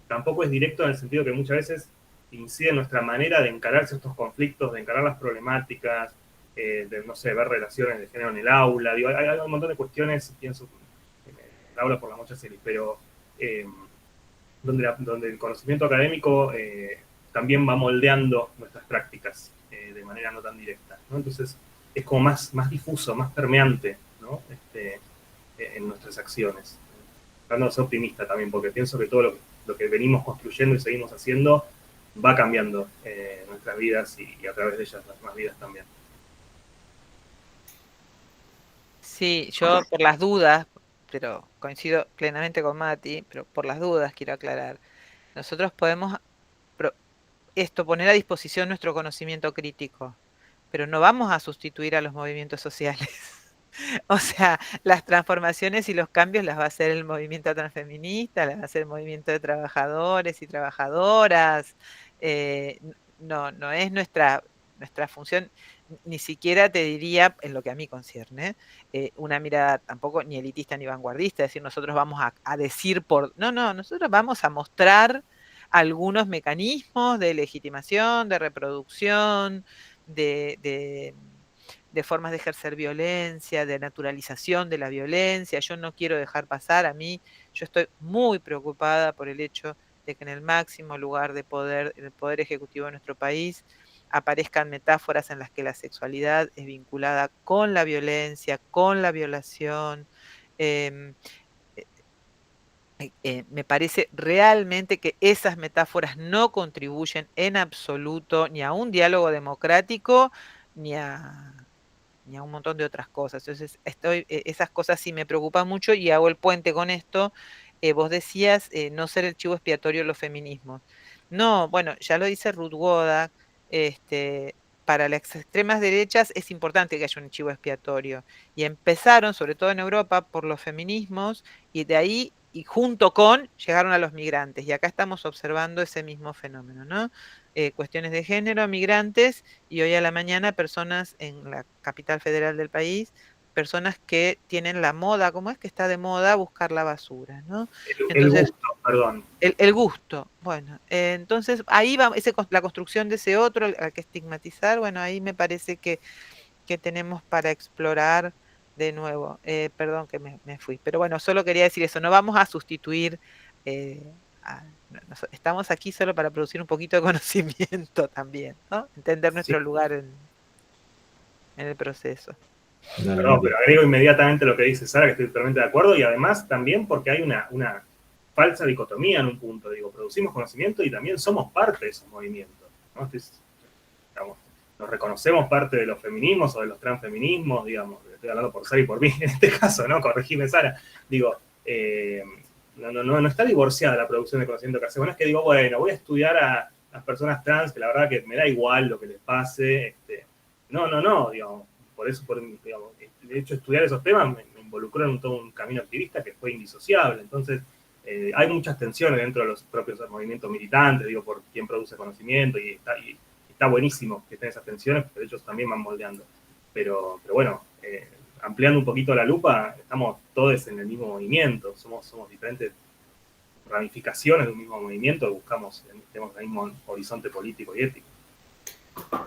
S4: tampoco es directo en el sentido que muchas veces incide en nuestra manera de encarar ciertos conflictos, de encarar las problemáticas, de, no sé, ver relaciones de género en el aula, hay un montón de cuestiones, pienso, el aula por la mucha serie, pero donde el conocimiento académico también va moldeando nuestras prácticas de manera no tan directa, ¿no? Entonces es como más difuso, más permeante, ¿no? En nuestras acciones. Tratando de ser optimista también, porque pienso que todo lo que venimos construyendo y seguimos haciendo va cambiando nuestras vidas y a través de ellas las demás vidas también.
S3: Sí, yo por las dudas, pero coincido plenamente con Mati, pero por las dudas quiero aclarar. Nosotros podemos poner a disposición nuestro conocimiento crítico, pero no vamos a sustituir a los movimientos sociales. O sea, las transformaciones y los cambios las va a hacer el movimiento transfeminista, las va a hacer el movimiento de trabajadores y trabajadoras. No es nuestra función, ni siquiera te diría, en lo que a mí concierne, una mirada tampoco ni elitista ni vanguardista, es decir, nosotros vamos a decir no, nosotros vamos a mostrar algunos mecanismos de legitimación, de reproducción, de formas de ejercer violencia, de naturalización de la violencia. Yo no quiero dejar pasar, yo estoy muy preocupada por el hecho de que en el máximo lugar de poder, el poder ejecutivo de nuestro país, aparezcan metáforas en las que la sexualidad es vinculada con la violencia, con la violación. Me parece realmente que esas metáforas no contribuyen en absoluto ni a un diálogo democrático, ni a un montón de otras cosas. Entonces, esas cosas sí me preocupan mucho y hago el puente con esto. Vos decías no ser el chivo expiatorio de los feminismos. No, bueno, ya lo dice Ruth Wodak, para las extremas derechas es importante que haya un chivo expiatorio. Y empezaron, sobre todo en Europa, por los feminismos, y de ahí, y junto con, llegaron a los migrantes. Y acá estamos observando ese mismo fenómeno, ¿no? Cuestiones de género, migrantes, y hoy a la mañana personas en la capital federal del país, personas que tienen la moda, ¿cómo es que está de moda buscar la basura, ¿no?
S4: Entonces, el gusto, perdón.
S3: El gusto, bueno, entonces ahí va la construcción de ese otro al que estigmatizar, bueno, ahí me parece que tenemos para explorar de nuevo. Perdón que me fui, pero bueno, solo quería decir eso, no vamos a sustituir, estamos aquí solo para producir un poquito de conocimiento también, ¿no? Entender nuestro lugar en el proceso.
S4: Perdón, pero agrego inmediatamente lo que dice Sara, que estoy totalmente de acuerdo, y además también porque hay una falsa dicotomía en un punto, digo, producimos conocimiento y también somos parte de esos movimientos, ¿no? Entonces, digamos, nos reconocemos parte de los feminismos o de los transfeminismos, digamos, estoy hablando por Sara y por mí en este caso, ¿no? Corregime, Sara. Digo, no está divorciada la producción de conocimiento que hacemos. No es que digo, bueno, voy a estudiar a las personas trans, que la verdad que me da igual lo que les pase. No, digamos, por eso, digamos, de hecho, estudiar esos temas me involucró en todo un camino activista que fue indisociable. Entonces, hay muchas tensiones dentro de los propios movimientos militantes, digo, por quién produce conocimiento, y está buenísimo que estén esas tensiones, porque ellos también van moldeando. Pero bueno, ampliando un poquito la lupa, estamos todos en el mismo movimiento, somos diferentes ramificaciones de un mismo movimiento que tenemos el mismo horizonte político y ético.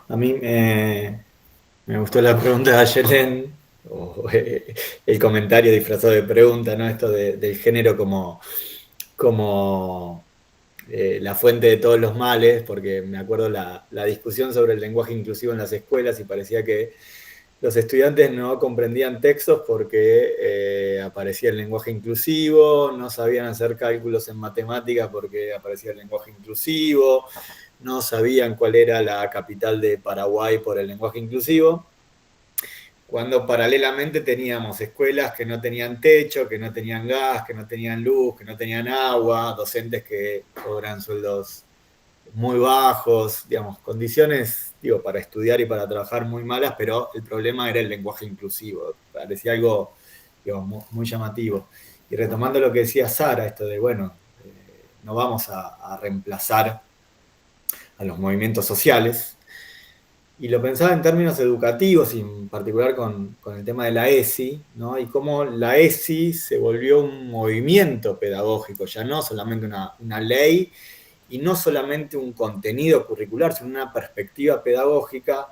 S1: A mí me gustó la pregunta de Ayelen, o el comentario disfrazado de pregunta, ¿no? Esto del género como la fuente de todos los males, porque me acuerdo la discusión sobre el lenguaje inclusivo en las escuelas y parecía que los estudiantes no comprendían textos porque aparecía el lenguaje inclusivo, no sabían hacer cálculos en matemática porque aparecía el lenguaje inclusivo, no sabían cuál era la capital de Paraguay por el lenguaje inclusivo, cuando paralelamente teníamos escuelas que no tenían techo, que no tenían gas, que no tenían luz, que no tenían agua, docentes que cobran sueldos muy bajos, digamos, condiciones, digo, para estudiar y para trabajar muy malas, pero el problema era el lenguaje inclusivo. Parecía algo, digamos, muy llamativo. Y retomando lo que decía Sara, esto de, bueno, no vamos a reemplazar a los movimientos sociales, y lo pensaba en términos educativos, y en particular con el tema de la ESI, ¿no? Y cómo la ESI se volvió un movimiento pedagógico, ya no solamente una ley, y no solamente un contenido curricular, sino una perspectiva pedagógica,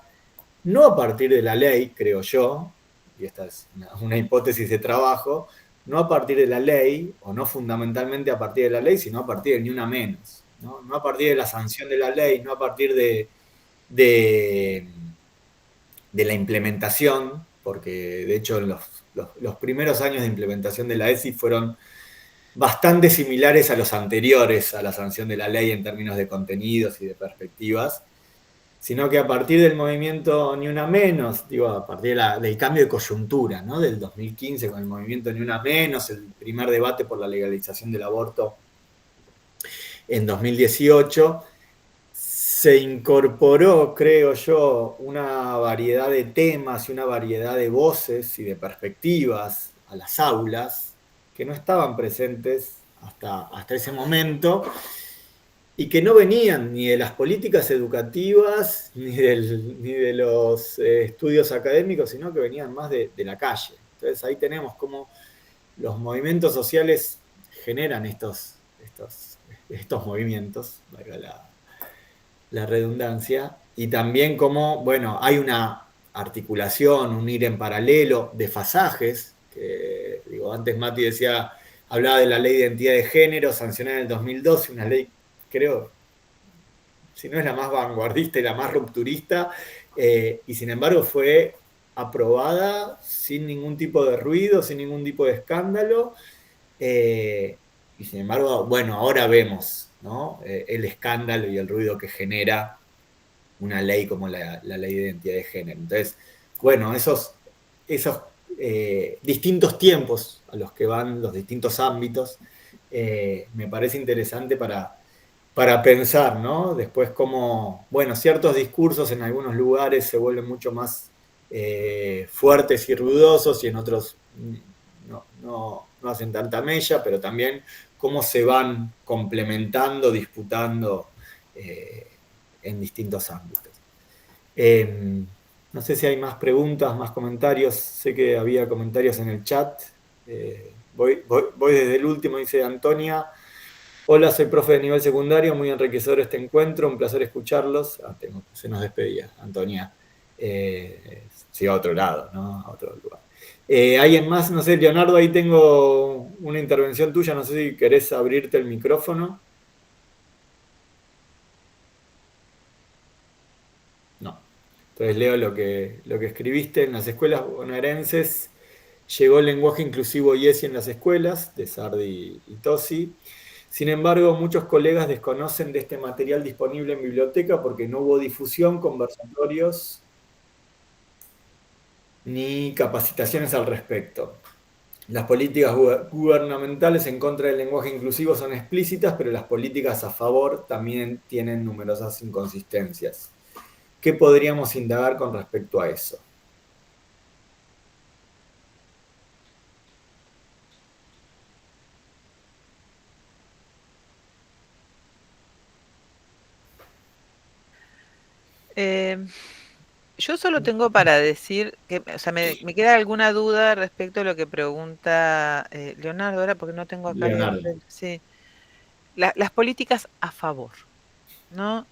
S1: no a partir de la ley, creo yo, y esta es una hipótesis de trabajo, no a partir de la ley, o no fundamentalmente a partir de la ley, sino a partir de ni una menos, ¿no? No a partir de la sanción de la ley, no a partir de la implementación, porque de hecho los primeros años de implementación de la ESI fueron bastante similares a los anteriores a la sanción de la ley en términos de contenidos y de perspectivas, sino que a partir del movimiento Ni Una Menos, digo, a partir del cambio de coyuntura, ¿no? Del 2015 con el movimiento Ni Una Menos, el primer debate por la legalización del aborto en 2018, se incorporó, creo yo, una variedad de temas y una variedad de voces y de perspectivas a las aulas que no estaban presentes hasta ese momento y que no venían ni de las políticas educativas ni de los estudios académicos, sino que venían más de la calle. Entonces ahí tenemos cómo los movimientos sociales generan estos movimientos, valga la redundancia, y también cómo, bueno, hay una articulación, un ir en paralelo, desfasajes, que, digo, antes Mati hablaba de la ley de identidad de género, sancionada en el 2012, una ley, creo, si no es la más vanguardista y la más rupturista, y sin embargo fue aprobada sin ningún tipo de ruido, sin ningún tipo de escándalo, y sin embargo, bueno, ahora vemos, ¿no? El escándalo y el ruido que genera una ley como la ley de identidad de género. Entonces, bueno, esos distintos tiempos a los que van los distintos ámbitos, me parece interesante para pensar, ¿no? Después cómo, bueno, ciertos discursos en algunos lugares se vuelven mucho más fuertes y ruidosos y en otros no hacen tanta mella, pero también cómo se van complementando, disputando en distintos ámbitos. No sé si hay más preguntas, más comentarios. Sé que había comentarios en el chat. Voy desde el último, dice Antonia. Hola, soy profe de nivel secundario, muy enriquecedor este encuentro, un placer escucharlos. Se nos despedía, Antonia. Sí, a otro lado, ¿no? A otro lugar. ¿Alguien más? No sé, Leonardo, ahí tengo una intervención tuya, no sé si querés abrirte el micrófono. No. Entonces leo lo que escribiste. En las escuelas bonaerenses llegó el lenguaje inclusivo y ESI en las escuelas, de Sardi y Tosi. Sin embargo, muchos colegas desconocen de este material disponible en biblioteca porque no hubo difusión, conversatorios ni capacitaciones al respecto. Las políticas gubernamentales en contra del lenguaje inclusivo son explícitas, pero las políticas a favor también tienen numerosas inconsistencias. ¿Qué podríamos indagar con respecto a eso?
S3: Yo solo tengo para decir que, o sea, me queda alguna duda respecto a lo que pregunta Leonardo ahora, porque no tengo acá el
S1: Leonardo.
S3: nombre. Sí. Las políticas a favor, ¿no?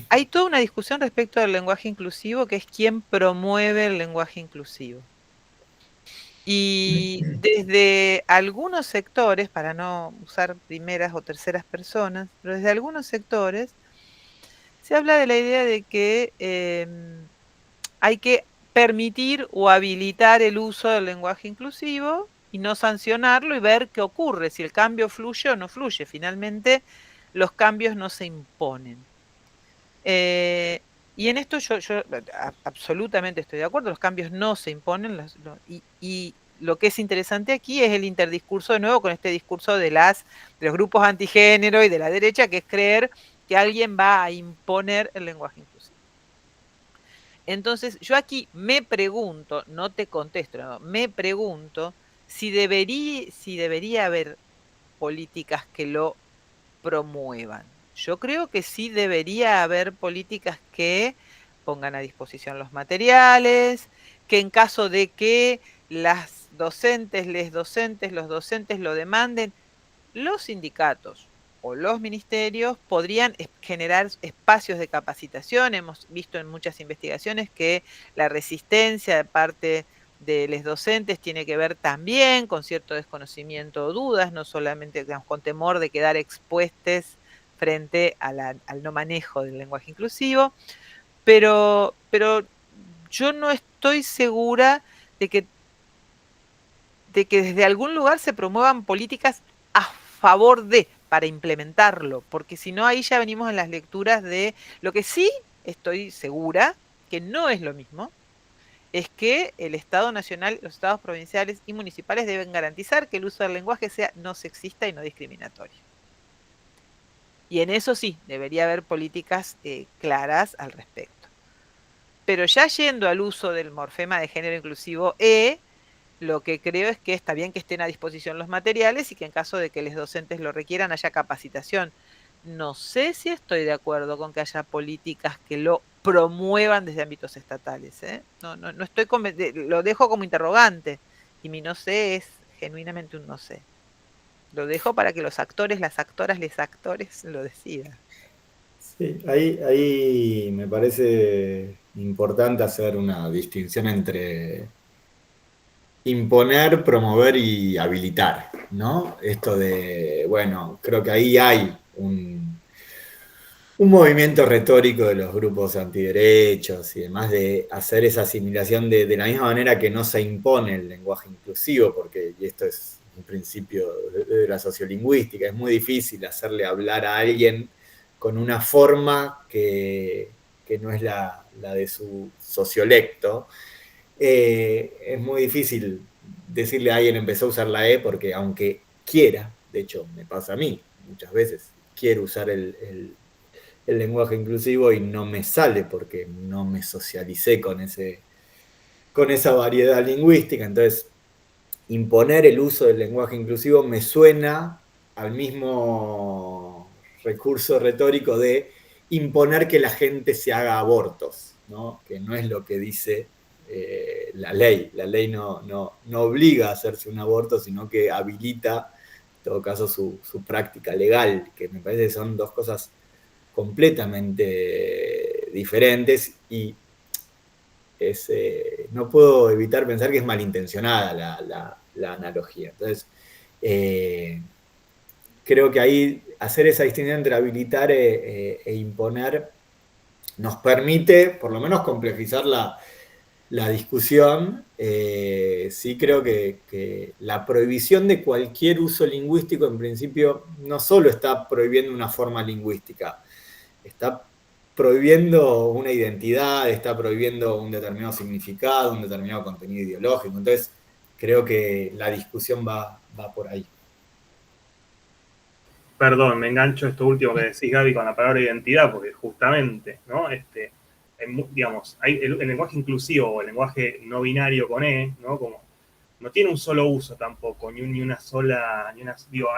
S3: Hay toda una discusión respecto al lenguaje inclusivo, que es quién promueve el lenguaje inclusivo. Y desde algunos sectores, para no usar primeras o terceras personas, pero desde algunos sectores se habla de la idea de que hay que permitir o habilitar el uso del lenguaje inclusivo y no sancionarlo y ver qué ocurre, si el cambio fluye o no fluye. Finalmente, los cambios no se imponen. Y en esto yo absolutamente estoy de acuerdo, los cambios no se imponen, y lo que es interesante aquí es el interdiscurso, de nuevo, con este discurso de los grupos antigénero y de la derecha, que es creer que alguien va a imponer el lenguaje inclusivo. Entonces, yo aquí me pregunto, no te contesto, no, me pregunto si debería haber políticas que lo promuevan. Yo creo que sí debería haber políticas que pongan a disposición los materiales, que en caso de que las docentes, los docentes lo demanden, los sindicatos o los ministerios podrían generar espacios de capacitación. Hemos visto en muchas investigaciones que la resistencia de parte de los docentes tiene que ver también con cierto desconocimiento o dudas, no solamente, digamos, con temor de quedar expuestos frente al no manejo del lenguaje inclusivo, pero yo no estoy segura de que desde algún lugar se promuevan políticas a favor de, para implementarlo, porque si no, ahí ya venimos en las lecturas de lo que sí estoy segura, que no es lo mismo, es que el Estado nacional, los estados provinciales y municipales deben garantizar que el uso del lenguaje sea no sexista y no discriminatorio. Y en eso sí, debería haber políticas claras al respecto. Pero ya yendo al uso del morfema de género inclusivo lo que creo es que está bien que estén a disposición los materiales y que en caso de que los docentes lo requieran haya capacitación. No sé si estoy de acuerdo con que haya políticas que lo promuevan desde ámbitos estatales. No estoy lo dejo como interrogante y mi no sé es genuinamente un no sé. Lo dejo para que los actores, las actoras, les actores lo decidan.
S1: Sí, ahí me parece importante hacer una distinción entre imponer, promover y habilitar, ¿no? Esto de, bueno, creo que ahí hay un movimiento retórico de los grupos antiderechos y demás de hacer esa asimilación de la misma manera que no se impone el lenguaje inclusivo, porque, y esto es un principio de la sociolingüística, es muy difícil hacerle hablar a alguien con una forma que no es la de su sociolecto. Es muy difícil decirle a alguien empezó a usar la E porque aunque quiera, de hecho me pasa a mí muchas veces, quiero usar el lenguaje inclusivo y no me sale porque no me socialicé con esa variedad lingüística. Entonces, imponer el uso del lenguaje inclusivo me suena al mismo recurso retórico de imponer que la gente se haga abortos, ¿no? Que no es lo que dice la ley. La ley no obliga a hacerse un aborto, sino que habilita, en todo caso, su práctica legal, que me parece que son dos cosas completamente diferentes y no puedo evitar pensar que es malintencionada la analogía. Entonces, creo que ahí hacer esa distinción entre habilitar e imponer nos permite por lo menos complejizar la discusión, sí creo que la prohibición de cualquier uso lingüístico, en principio, no solo está prohibiendo una forma lingüística, está prohibiendo una identidad, está prohibiendo un determinado significado, un determinado contenido ideológico. Entonces, creo que la discusión va por ahí.
S4: Perdón, me engancho esto último que decís, Gaby, con la palabra identidad, porque justamente, ¿no? Digamos, el lenguaje inclusivo o el lenguaje no binario con E, ¿no? Como no tiene un solo uso tampoco, ni una sola, digo,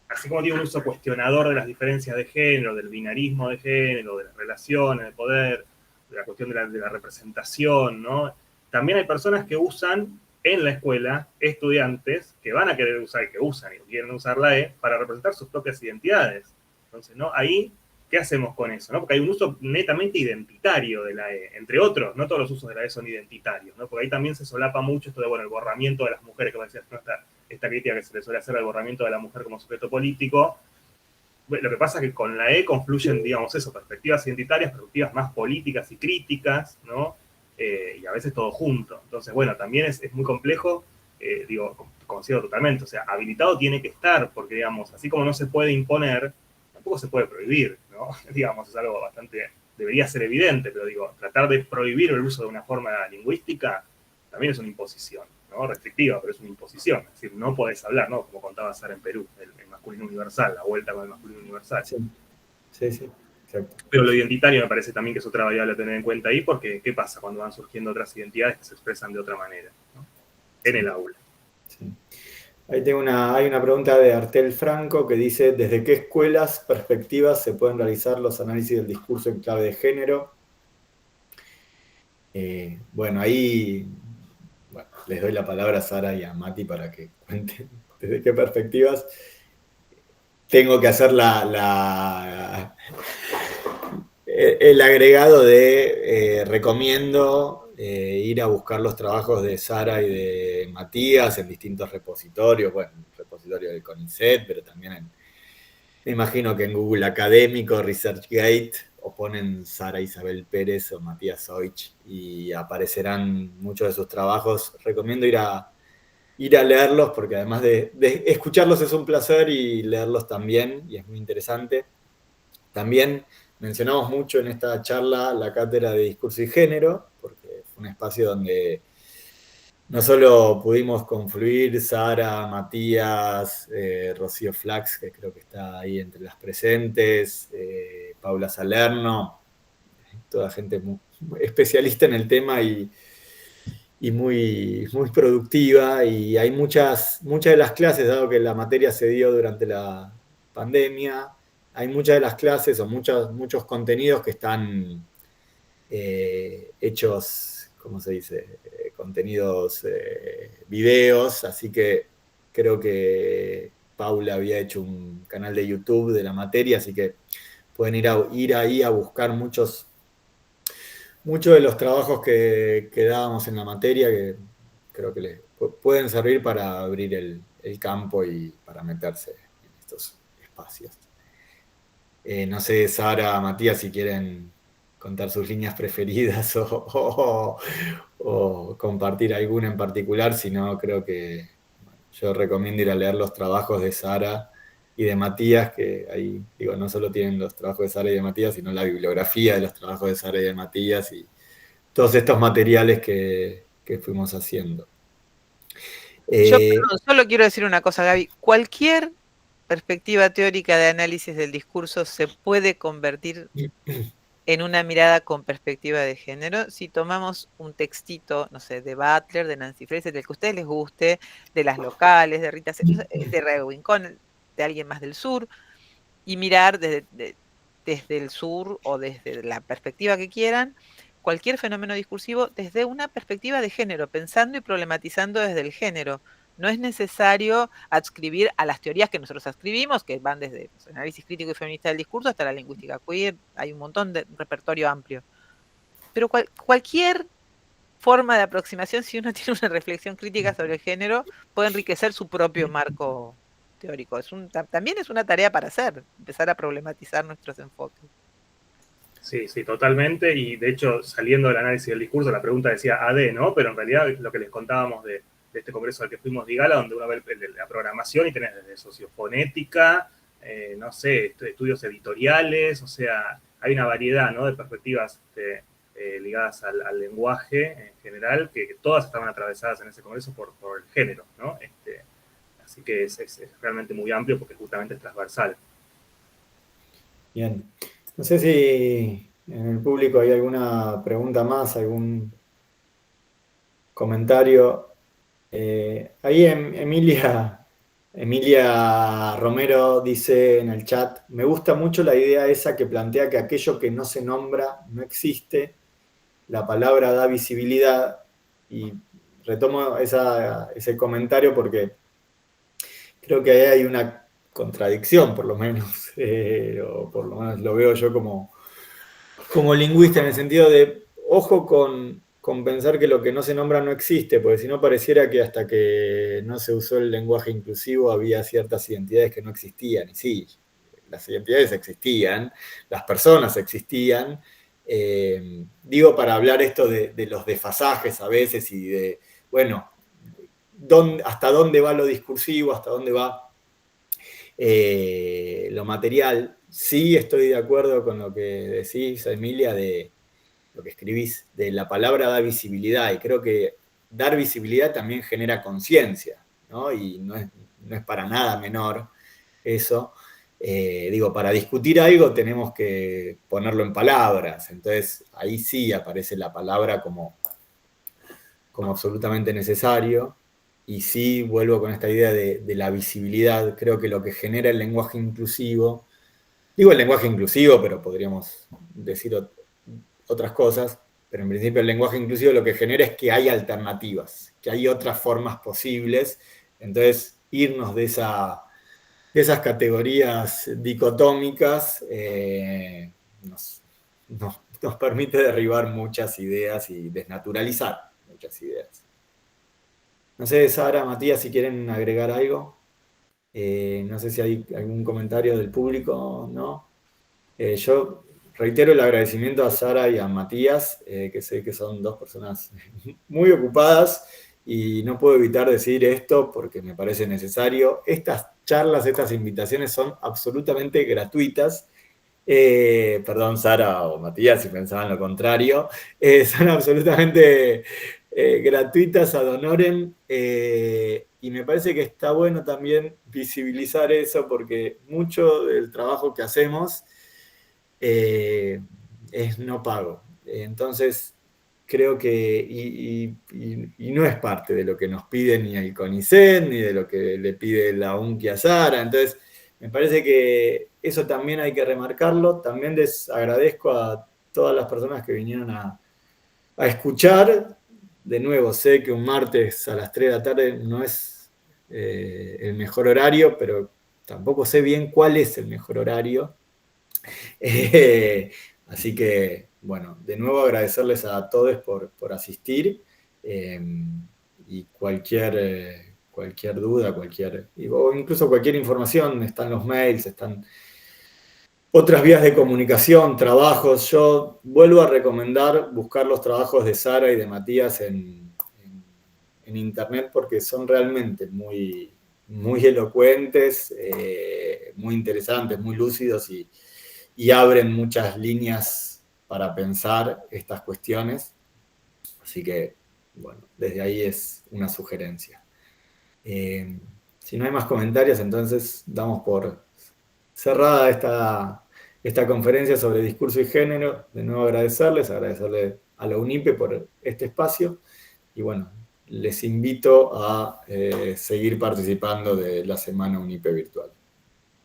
S4: así como tiene un uso cuestionador de las diferencias de género, del binarismo de género, de las relaciones de poder, de la cuestión de la representación, ¿no? También hay personas que usan en la escuela, estudiantes que van a querer usar, y que usan y quieren usar la E para representar sus propias identidades. Entonces, ¿no? Ahí, ¿qué hacemos con eso? ¿No? Porque hay un uso netamente identitario de la E, entre otros, no todos los usos de la E son identitarios, ¿no? Porque ahí también se solapa mucho esto de, bueno, el borramiento de las mujeres, que va a decir, ¿no? Esta crítica que se le suele hacer al borramiento de la mujer como sujeto político. Lo que pasa es que con la E confluyen, digamos, eso, perspectivas identitarias, perspectivas más políticas y críticas, ¿no? Y a veces todo junto. Entonces, bueno, también es muy complejo, digo, considero totalmente, o sea, habilitado tiene que estar, porque, digamos, así como no se puede imponer, tampoco se puede prohibir, ¿no? Digamos, es algo bastante, debería ser evidente, pero digo, tratar de prohibir el uso de una forma lingüística también es una imposición, ¿no? Restrictiva, pero es una imposición, es decir, no podés hablar, ¿no? Como contaba Sara en Perú, el masculino universal, la vuelta con el masculino universal.
S1: Sí, sí, sí. Exacto.
S4: Pero lo identitario me parece también que es otra variable a tener en cuenta ahí, porque ¿qué pasa cuando van surgiendo otras identidades que se expresan de otra manera, ¿no? En el aula?
S1: Sí. Ahí hay una pregunta de Artel Franco que dice, ¿desde qué escuelas, perspectivas se pueden realizar los análisis del discurso en clave de género? Bueno, ahí les doy la palabra a Sara y a Mati para que cuenten desde qué perspectivas. Tengo que hacer el agregado de recomiendo ir a buscar los trabajos de Sara y de Matías en distintos repositorios, bueno, en el repositorio del CONICET, pero también me imagino que en Google Académico, ResearchGate, o ponen Sara Isabel Pérez o Matías Soich y aparecerán muchos de sus trabajos. Recomiendo ir a leerlos porque además de escucharlos es un placer y leerlos también, y es muy interesante. También mencionamos mucho en esta charla la cátedra de discurso y género, porque fue un espacio donde no solo pudimos confluir Sara, Matías, Rocío Flax, que creo que está ahí entre las presentes, Paula Salerno, toda gente muy especialista en el tema y muy, muy productiva, y hay muchas de las clases, dado que la materia se dio durante la pandemia, hay muchas de las clases o muchos contenidos que están hechos, ¿cómo se dice? Contenidos, videos, así que creo que Paula había hecho un canal de YouTube de la materia, así que pueden ir ahí a buscar muchos de los trabajos que dábamos en la materia, que creo que les pueden servir para abrir el campo y para meterse en estos espacios. No sé, Sara, Matías, si quieren contar sus líneas preferidas o compartir alguna en particular, si no, creo que yo recomiendo ir a leer los trabajos de Sara y de Matías, que ahí, digo, no solo tienen los trabajos de Sara y de Matías, sino la bibliografía de los trabajos de Sara y de Matías y todos estos materiales que fuimos haciendo.
S3: Yo solo quiero decir una cosa, Gaby. Cualquier perspectiva teórica de análisis del discurso se puede convertir en una mirada con perspectiva de género si tomamos un textito, no sé, de Butler, de Nancy Fraser, del que a ustedes les guste, de las locales, de Rita, de Ray Wincon, de alguien más del sur, y mirar desde el sur o desde la perspectiva que quieran, cualquier fenómeno discursivo desde una perspectiva de género, pensando y problematizando desde el género. No es necesario adscribir a las teorías que nosotros adscribimos, que van desde el análisis crítico y feminista del discurso hasta la lingüística queer, hay un montón de repertorio amplio. Pero cualquier forma de aproximación, si uno tiene una reflexión crítica sobre el género, puede enriquecer su propio marco teórico. También es una tarea para hacer, empezar a problematizar nuestros enfoques.
S4: Sí, sí, totalmente. Y de hecho, saliendo del análisis del discurso, la pregunta decía AD, ¿no? Pero en realidad lo que les contábamos de este congreso al que fuimos de Igala, donde uno ve la programación y tenés desde sociofonética, no sé, estudios editoriales, o sea, hay una variedad, ¿no?, de perspectivas ligadas al lenguaje en general, que todas estaban atravesadas en ese congreso por el género, ¿no? Así que es realmente muy amplio porque justamente es transversal.
S1: Bien. No sé si en el público hay alguna pregunta más, algún comentario. Ahí Emilia Romero dice en el chat, me gusta mucho la idea esa que plantea que aquello que no se nombra no existe, la palabra da visibilidad, y retomo ese comentario porque creo que ahí hay una contradicción, por lo menos, o por lo menos lo veo yo como lingüista, en el sentido de, ojo con pensar que lo que no se nombra no existe, porque si no pareciera que hasta que no se usó el lenguaje inclusivo había ciertas identidades que no existían. Y sí, las identidades existían, las personas existían. Digo, para hablar esto de los desfasajes a veces y de, bueno, hasta dónde va lo discursivo, hasta dónde va lo material. Sí estoy de acuerdo con lo que decís, Emilia, de lo que escribís, de la palabra da visibilidad, y creo que dar visibilidad también genera conciencia, ¿no? Y no es para nada menor eso. Digo, para discutir algo tenemos que ponerlo en palabras, entonces ahí sí aparece la palabra como absolutamente necesario. Y sí, vuelvo con esta idea de la visibilidad. Creo que lo que genera el lenguaje inclusivo, digo el lenguaje inclusivo, pero podríamos decir otras cosas, pero en principio el lenguaje inclusivo lo que genera es que hay alternativas, que hay otras formas posibles. Entonces, irnos de esas categorías dicotómicas nos permite derribar muchas ideas y desnaturalizar muchas ideas. No sé, Sara, Matías, si quieren agregar algo. No sé si hay algún comentario del público, ¿no? Yo reitero el agradecimiento a Sara y a Matías, que sé que son dos personas muy ocupadas y no puedo evitar decir esto porque me parece necesario. Estas charlas, estas invitaciones son absolutamente gratuitas. Perdón, Sara o Matías, si pensaban lo contrario. Son absolutamente gratuitas ad honorem, y me parece que está bueno también visibilizar eso porque mucho del trabajo que hacemos es no pago. Entonces, creo que, y no es parte de lo que nos pide ni el CONICET, ni de lo que le pide la UNCI a Sara. Entonces, me parece que eso también hay que remarcarlo. También les agradezco a todas las personas que vinieron a escuchar. De nuevo, sé que un martes a las 3 de la tarde no es el mejor horario, pero tampoco sé bien cuál es el mejor horario. Así que, bueno, de nuevo agradecerles a todos por asistir, y cualquier duda, o incluso cualquier información, están los mails, están otras vías de comunicación, trabajos. Yo vuelvo a recomendar buscar los trabajos de Sara y de Matías en internet porque son realmente muy, muy elocuentes, muy interesantes, muy lúcidos y abren muchas líneas para pensar estas cuestiones. Así que, bueno, desde ahí es una sugerencia. Si no hay más comentarios, entonces damos por cerrada esta conferencia sobre discurso y género. De nuevo agradecerle a la UNIPE por este espacio y bueno, les invito a seguir participando de la Semana UNIPE Virtual.